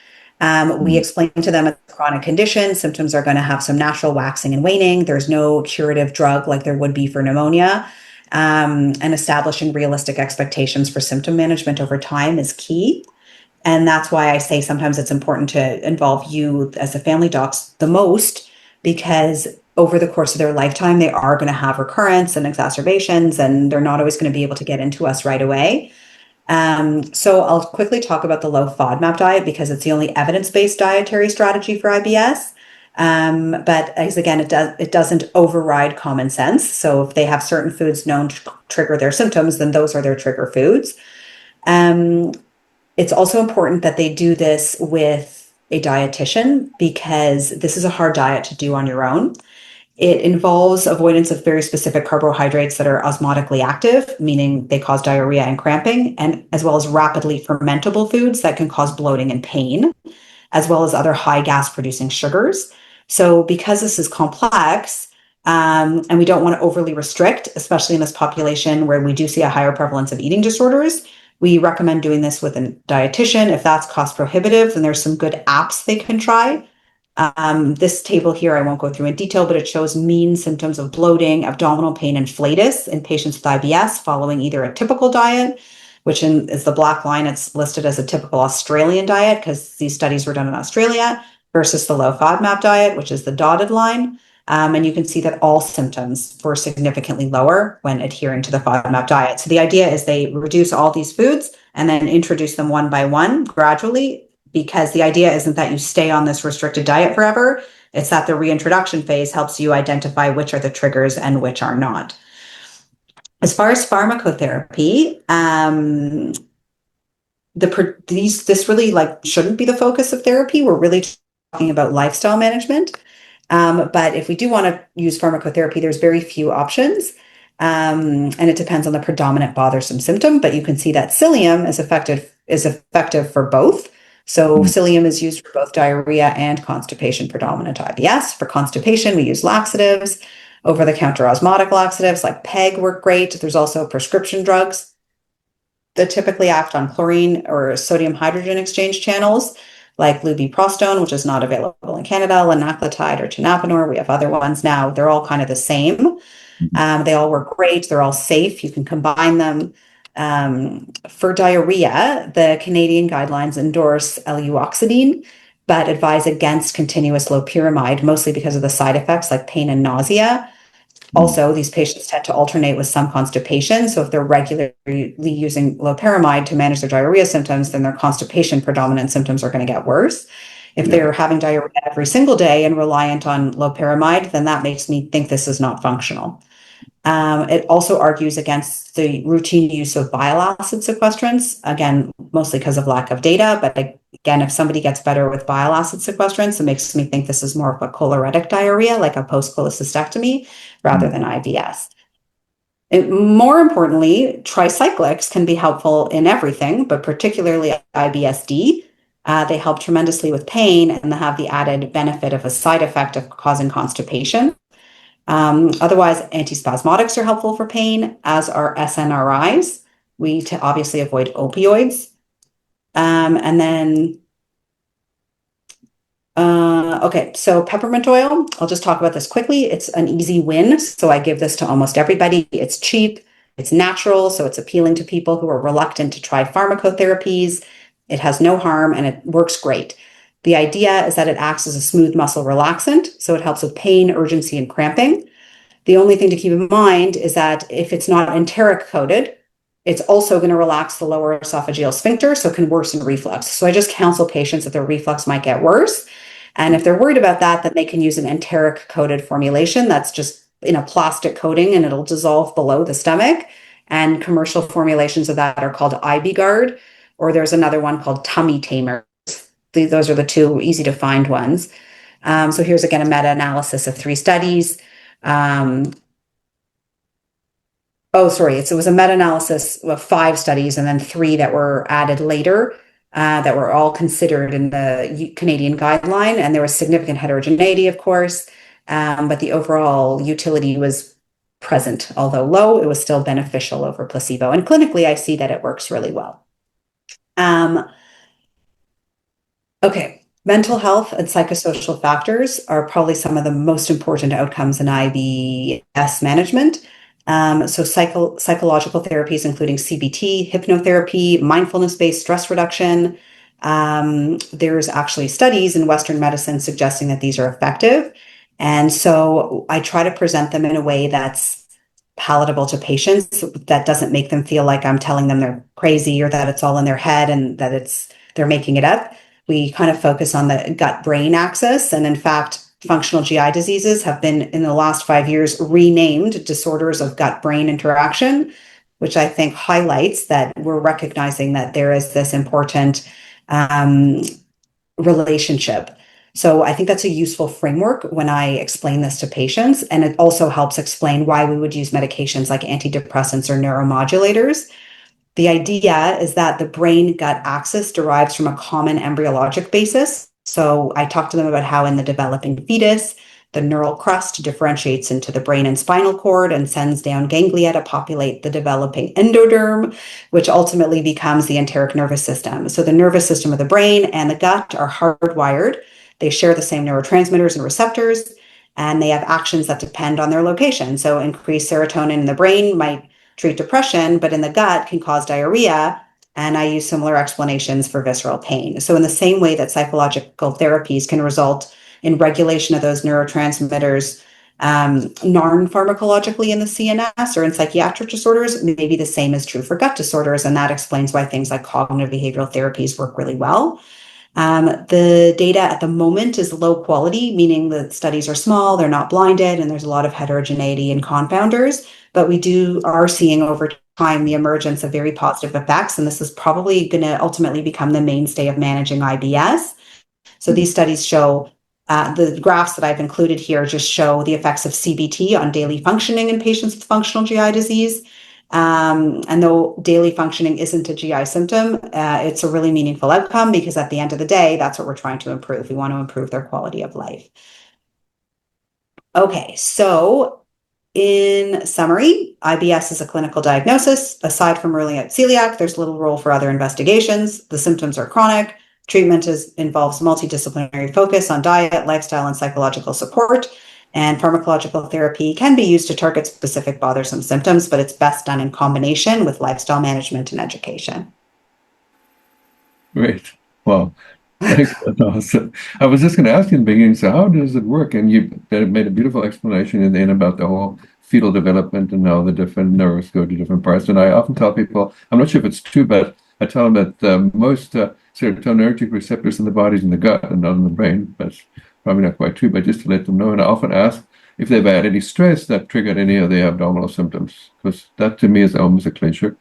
We explain to them it's a chronic condition. Symptoms are going to have some natural waxing and waning. There's no curative drug like there would be for pneumonia. And establishing realistic expectations for symptom management over time is key. And that's why I say sometimes it's important to involve you as a family docs the most, because over the course of their lifetime, they are going to have recurrence and exacerbations, and they're not always going to be able to get into us right away. So I'll quickly talk about the low FODMAP diet because it's the only evidence-based dietary strategy for IBS. But as again, it doesn't override common sense. So if they have certain foods known to trigger their symptoms, then those are their trigger foods. It's also important that they do this with a dietitian because this is a hard diet to do on your own. It involves avoidance of very specific carbohydrates that are osmotically active, meaning they cause diarrhea and cramping, and as well as rapidly fermentable foods that can cause bloating and pain, as well as other high gas producing sugars. So because this is complex, and we don't want to overly restrict, especially in this population where we do see a higher prevalence of eating disorders, we recommend doing this with a dietitian. If that's cost prohibitive, then there's some good apps they can try. This table here, I won't go through in detail, but it shows mean symptoms of bloating, abdominal pain, and flatus in patients with IBS following either a typical diet, which is the black line. It's listed as a typical Australian diet because these studies were done in Australia, versus the low FODMAP diet, which is the dotted line. And you can see that all symptoms were significantly lower when adhering to the FODMAP diet. So the idea is they reduce all these foods and then introduce them one by one gradually, because the idea isn't that you stay on this restricted diet forever. It's that the reintroduction phase helps you identify which are the triggers and which are not. As far as pharmacotherapy, this really shouldn't be the focus of therapy. We're really talking about lifestyle management. But if we do want to use pharmacotherapy, there's very few options. And it depends on the predominant bothersome symptom, but you can see that psyllium is effective for both. So psyllium is used for both diarrhea and constipation predominant IBS. For constipation, we use laxatives. Over-the-counter osmotic laxatives like PEG work great. There's also prescription drugs that typically act on chlorine or sodium hydrogen exchange channels, like lubiprostone, which is not available in Canada, linaclotide or tenapanor. We have other ones now. They're all kind of the same. They all work great. They're all safe. You can combine them. For diarrhea, the Canadian guidelines endorse L-uoxetine, but advise against continuous loperamide, mostly because of the side effects like pain and nausea. Also, these patients tend to alternate with some constipation. So if they're regularly using loperamide to manage their diarrhea symptoms, then their constipation predominant symptoms are going to get worse. If they're having diarrhea every single day and reliant on loperamide, then that makes me think this is not functional. It also argues against the routine use of bile acid sequestrants, again, mostly because of lack of data. But again, if somebody gets better with bile acid sequestrants, it makes me think this is more of a choleretic diarrhea, like a post-cholecystectomy, rather than IBS. More importantly, tricyclics can be helpful in everything, but particularly IBS-D. They help tremendously with pain and they have the added benefit of a side effect of causing constipation. Otherwise, antispasmodics are helpful for pain, as are SNRIs. We obviously avoid opioids. Okay, so peppermint oil, I'll just talk about this quickly. It's an easy win, so I give this to almost everybody. It's cheap, it's natural, so it's appealing to people who are reluctant to try pharmacotherapies. It has no harm and it works great. The idea is that it acts as a smooth muscle relaxant, so it helps with pain, urgency, and cramping. The only thing to keep in mind is that if it's not enteric coated, it's also going to relax the lower esophageal sphincter, so it can worsen reflux. So I just counsel patients that their reflux might get worse. And if they're worried about that, then they can use an enteric coated formulation that's just in a plastic coating and it'll dissolve below the stomach. And commercial formulations of that are called IBGuard, or there's another one called Tummy Tamer. Those are the two easy to find ones. So here's again a meta-analysis of 3 studies. It was a meta-analysis of 5 studies and then 3 that were added later that were all considered in the Canadian guideline. And there was significant heterogeneity, of course, but the overall utility was present. Although low, it was still beneficial over placebo. And clinically, I see that it works really well. Okay, Mental health and psychosocial factors are probably some of the most important outcomes in IBS management. Psychological therapies, including CBT, hypnotherapy, mindfulness-based stress reduction. There's actually studies in Western medicine suggesting that these are effective. And so I try to present them in a way that's palatable to patients, that doesn't make them feel like I'm telling them they're crazy or that it's all in their head and that they're making it up. We kind of focus on the gut-brain axis. And in fact, functional GI diseases have been, in the last 5 years, renamed disorders of gut-brain interaction, which I think highlights that we're recognizing that there is this important relationship. So I think that's a useful framework when I explain this to patients. And it also helps explain why we would use medications like antidepressants or neuromodulators. The idea is that the brain-gut axis derives from a common embryologic basis. So I talked to them about how in the developing fetus, the neural crust differentiates into the brain and spinal cord and sends down ganglia to populate the developing endoderm, which ultimately becomes the enteric nervous system. So the nervous system of the brain and the gut are hardwired. They share the same neurotransmitters and receptors, and they have actions that depend on their location. So increased serotonin in the brain might treat depression, but in the gut can cause diarrhea. And I use similar explanations for visceral pain. So in the same way that psychological therapies can result in regulation of those neurotransmitters non-pharmacologically in the CNS or in psychiatric disorders, maybe the same is true for gut disorders. And that explains why things like cognitive behavioral therapies work really well. The data at the moment is low quality, meaning the studies are small, they're not blinded, and there's a lot of heterogeneity and confounders. But we are seeing over time the emergence of very positive effects, and this is probably going to ultimately become the mainstay of managing IBS. So these studies show the graphs that I've included here just show the effects of CBT on daily functioning in patients with functional GI disease. And though daily functioning isn't a GI symptom, it's a really meaningful outcome because at the end of the day, that's what we're trying to improve. We want to improve their quality of life. Okay, so in summary, IBS is a clinical diagnosis. Aside from ruling out celiac, there's little role for other investigations. The symptoms are chronic. Treatment involves multidisciplinary focus on diet, lifestyle, and psychological support. And pharmacological therapy can be used to target specific bothersome symptoms, but it's best done in combination with lifestyle management and education. Great. Well, thanks. That's awesome. I was just going to ask you in the beginning, so how does it work? And you made a beautiful explanation in the end about the whole fetal development and how the different nerves go to different parts. And I often tell people, I'm not sure if it's true, but I tell them that most serotonergic receptors in the body is in the gut and not in the brain. That's probably not quite true, but just to let them know. And I often ask if they've had any stress that triggered any of the abdominal symptoms, because that to me is almost a clincher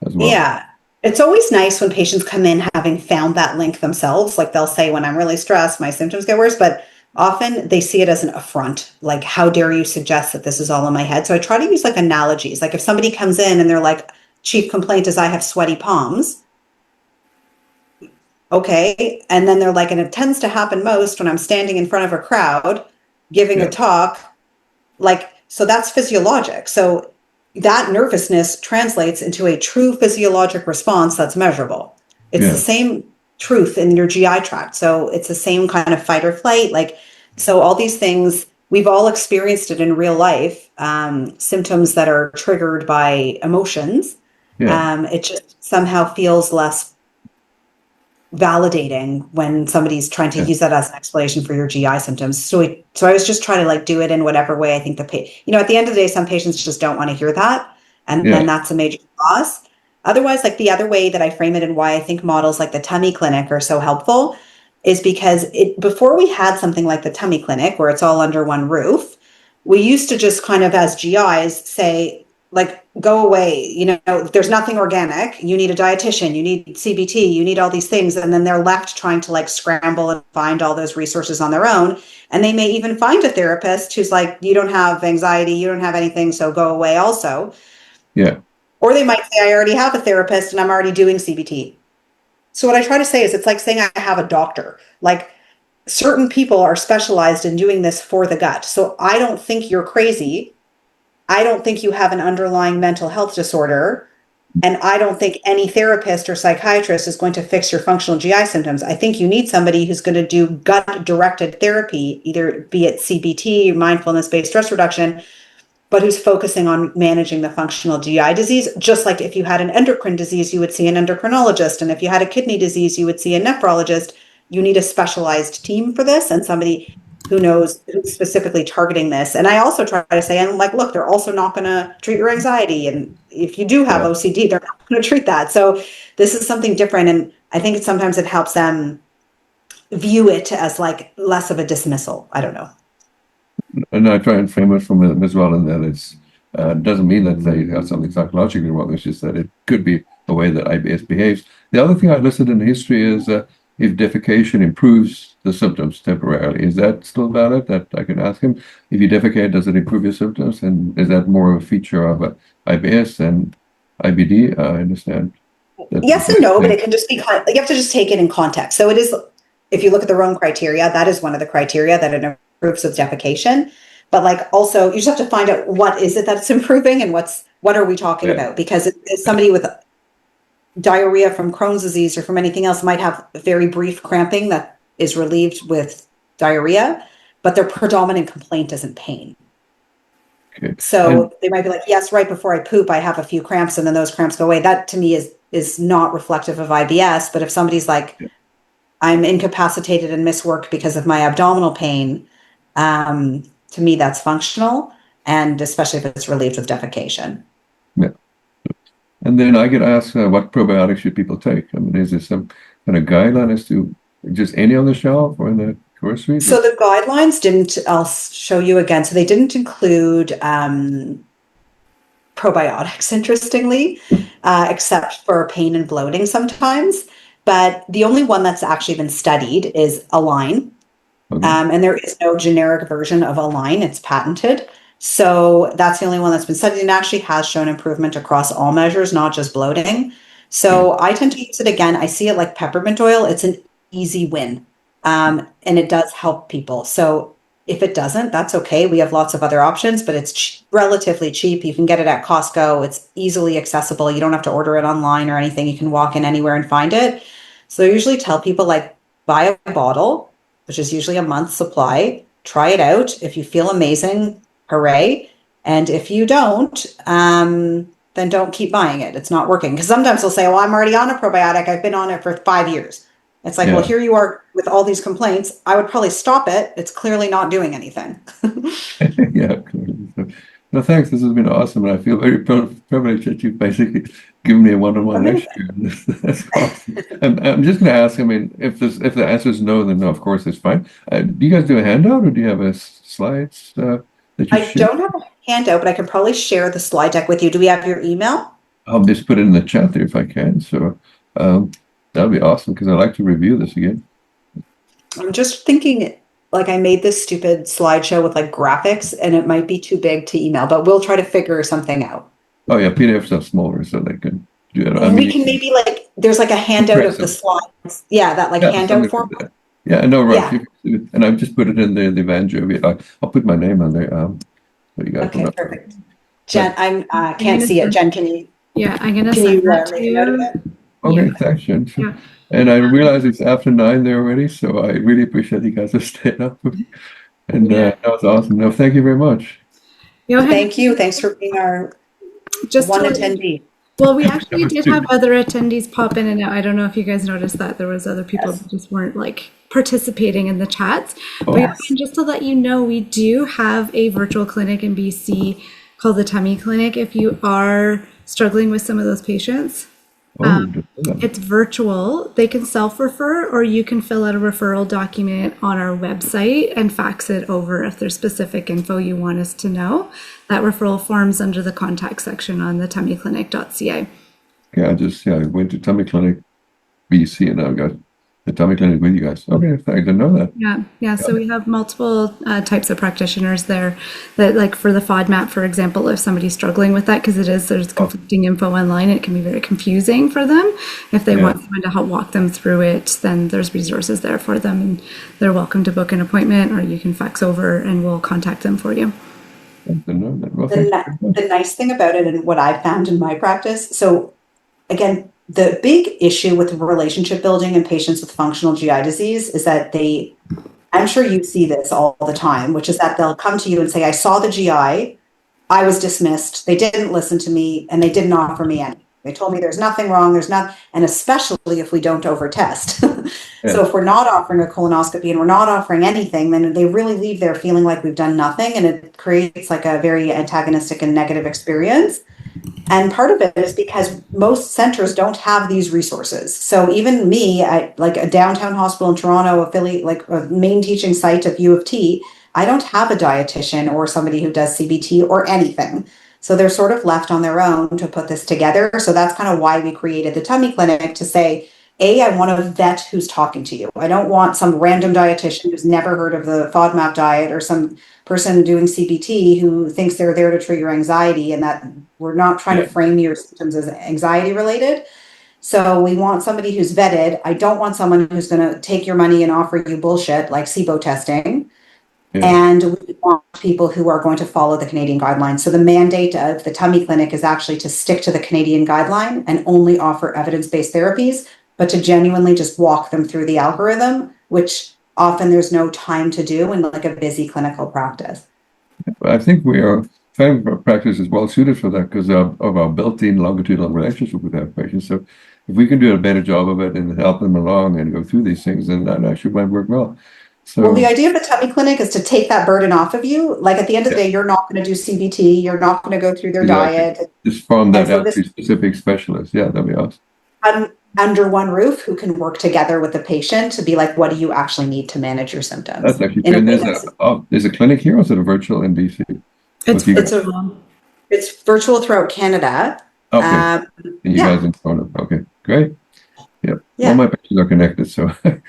as well. Yeah. It's always nice when patients come in having found that link themselves. Like they'll say, when I'm really stressed, my symptoms get worse, but often they see it as an affront. Like, how dare you suggest that this is all in my head? So I try to use like analogies. Like if somebody comes in and they're like, chief complaint is I have sweaty palms. Okay. And then they're like, and it tends to happen most when I'm standing in front of a crowd giving a talk. Like, so that's physiologic. So that nervousness translates into a true physiologic response that's measurable. It's the same truth in your GI tract. So it's the same kind of fight or flight. Like, so all these things, we've all experienced it in real life, symptoms that are triggered by emotions. It just somehow feels less validating when somebody's trying to use that as an explanation for your GI symptoms. So I was just trying to like do it in whatever way I think at the end of the day, some patients just don't want to hear that. And then that's a major loss. Otherwise, like the other way that I frame it and why I think models like the tummy clinic are so helpful is because before we had something like the tummy clinic where it's all under one roof, we used to just kind of as GIs say, like, go away, there's nothing organic. You need a dietitian, you need CBT, you need all these things. And then they're left trying to like scramble and find all those resources on their own. And they may even find a therapist who's like, you don't have anxiety, you don't have anything, so go away also. Or they might say, I already have a therapist and I'm already doing CBT. So what I try to say is it's like saying I have a doctor. Like certain people are specialized in doing this for the gut. So I don't think you're crazy. I don't think you have an underlying mental health disorder. And I don't think any therapist or psychiatrist is going to fix your functional GI symptoms. I think you need somebody who's going to do gut-directed therapy, either be it CBT, mindfulness-based stress reduction, but who's focusing on managing the functional GI disease. Just like if you had an endocrine disease, you would see an endocrinologist. And if you had a kidney disease, you would see a nephrologist. You need a specialized team for this and somebody who knows who's specifically targeting this. And I also try to say, and like, look, they're also not going to treat your anxiety. And if you do have OCD, they're not going to treat that. So this is something different. And I think sometimes it helps them view it as like less of a dismissal. I don't know. And I try and frame it from them as well, in that it's doesn't mean that they have something psychologically wrong. It's just that it could be a way that IBS behaves. The other thing I listed in the history is if defecation improves the symptoms temporarily. Is that still valid? That I can ask him. If you defecate, does it improve your symptoms? And is that more of a feature of IBS and IBD? I understand. Yes and no, but it can just be, you have to just take it in context. So it is, if you look at the Rome criteria, that is one of the criteria that it improves with defecation. But like also, you just have to find out what is it that's improving and what are we talking about? Because it's somebody with diarrhea from Crohn's disease or from anything else might have very brief cramping that is relieved with diarrhea, but their predominant complaint isn't pain. Okay. So they might be like, yes, right before I poop, I have a few cramps and then those cramps go away. That to me is not reflective of IBS. But if somebody's like, I'm incapacitated and miss work because of my abdominal pain, to me, that's functional. And especially if it's relieved with defecation. Yeah. And then I get asked, what probiotics should people take? I mean, is there some kind of guideline as to just any on the shelf or in the grocery? So the guidelines didn't, I'll show you again. So they didn't include probiotics, interestingly, except for pain and bloating sometimes. But the only one that's actually been studied is Align. Okay. And there is no generic version of Align. It's patented. So that's the only one that's been studied and actually has shown improvement across all measures, not just bloating. So I tend to use it again. I see it like peppermint oil. It's an easy win. And it does help people. So if it doesn't, that's okay. We have lots of other options, but it's relatively cheap. You can get it at Costco. It's easily accessible. You don't have to order it online or anything. You can walk in anywhere and find it. So I usually tell people, like, buy a bottle, which is usually a month's supply. Try it out. If you feel amazing, hooray. And if you don't, then don't keep buying it. It's not working. Because sometimes they'll say, well, I'm already on a probiotic. I've been on it for 5 years. It's like, well, here you are with all these complaints. I would probably stop it. It's clearly not doing anything. Yeah. No, thanks. This has been awesome. And I feel very privileged that you've basically given me a one-on-one lecture. That's awesome. I'm just going to ask, I mean, if the answer is no, then no, of course, it's fine. Do you guys do a handout or do you have a slides that you I don't have a handout, but I can probably share the slide deck with you. Do we have your email? I'll just put it in the chat there if I can. So that'll be awesome because I'd like to review this again. I'm just thinking, like, I made this stupid slideshow with like graphics and it might be too big to email, but we'll try to figure something out. Oh yeah, PDFs are smaller so they can do it. And we can maybe like, there's like a handout of the slides. Yeah, that like handout form. Yeah, no rush. Yeah. And I've just put it in the Evangelio. I'll put my name on there. So you guys okay, perfect. Jen, I can't see it. Jen, can you? Yeah, I'm gonna send that to you. Okay, thanks, Jen. Yeah. And I realize it's after 9 there already, so I really appreciate you guys for staying up. And that was awesome. No, thank you very much. Thank you. Thanks for being our one attendee. Well, we actually did have other attendees pop in and out. I don't know if you guys noticed that there was other people that just weren't like participating in the chats. But just to let you know, we do have a virtual clinic in BC called the Tummy Clinic. If you are struggling with some of those patients, it's virtual. They can self-refer or you can fill out a referral document on our website and fax it over if there's specific info you want us to know. That referral form's under the contact section on the tummyclinic.ca. Yeah, I went to Tummy Clinic BC and I got the Tummy Clinic with you guys. Okay, I didn't know that. Yeah. So we have multiple types of practitioners there that, like for the FODMAP, for example, if somebody's struggling with that, because there's conflicting info online, it can be very confusing for them. If they want someone to help walk them through it, then there's resources there for them and they're welcome to book an appointment or you can fax over and we'll contact them for you. The nice thing about it and what I've found in my practice, so again, the big issue with relationship building in patients with functional GI disease is that I'm sure you see this all the time, which is that they'll come to you and say, I saw the GI, I was dismissed, they didn't listen to me, and they didn't offer me anything. They told me there's nothing wrong, and especially if we don't overtest. Yeah. So if we're not offering a colonoscopy and we're not offering anything, then they really leave there feeling like we've done nothing, and it creates like a very antagonistic and negative experience. And part of it is because most centers don't have these resources. So even me, like a downtown hospital in Toronto, affiliate, like a main teaching site of U of T, I don't have a dietitian or somebody who does CBT or anything. So they're sort of left on their own to put this together. So that's kind of why we created the tummy clinic, to say, I want a vet who's talking to you. I don't want some random dietitian who's never heard of the FODMAP diet, or some person doing CBT who thinks they're there to treat your anxiety, and that we're not trying to frame your symptoms as anxiety related. So we want somebody who's vetted. I don't want someone who's going to take your money and offer you bullshit like SIBO testing. Yeah. And we want people who are going to follow the Canadian guidelines. So the mandate of the tummy clinic is actually to stick to the Canadian guideline and only offer evidence-based therapies, but to genuinely just walk them through the algorithm, which often there's no time to do in like a busy clinical practice. I think family practice is well suited for that because of our built-in longitudinal relationship with our patients. So if we can do a better job of it and help them along and go through these things, then that actually might work well. So, well, the idea of a tummy clinic is to take that burden off of you. Like at the end of the day, you're not going to do CBT. You're not going to go through their diet. Just farm that out to specific specialists. Yeah, that'd be awesome. Under one roof, who can work together with the patient to be like, what do you actually need to manage your symptoms? That's actually good. And there's a clinic here, or is it a virtual in BC? It's virtual throughout Canada. Okay. And you guys in Toronto. Okay, great. Yep. Yeah. All my patients are connected, so they're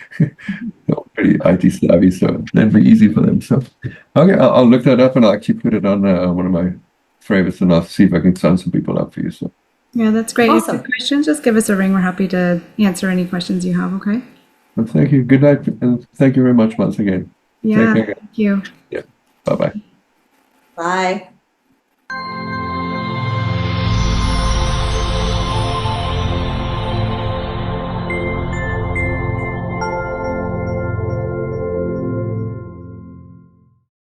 pretty IT savvy, so that'd be easy for them. So, okay, I'll look that up and I'll actually put it on one of my favorites, and I'll see if I can sign some people up for you. So. Yeah, that's great. Awesome. If you have questions, just give us a ring. We're happy to answer any questions you have, okay? Well, thank you. Good night, and thank you very much once again. Yeah, thank you. Yeah, bye-bye. Bye.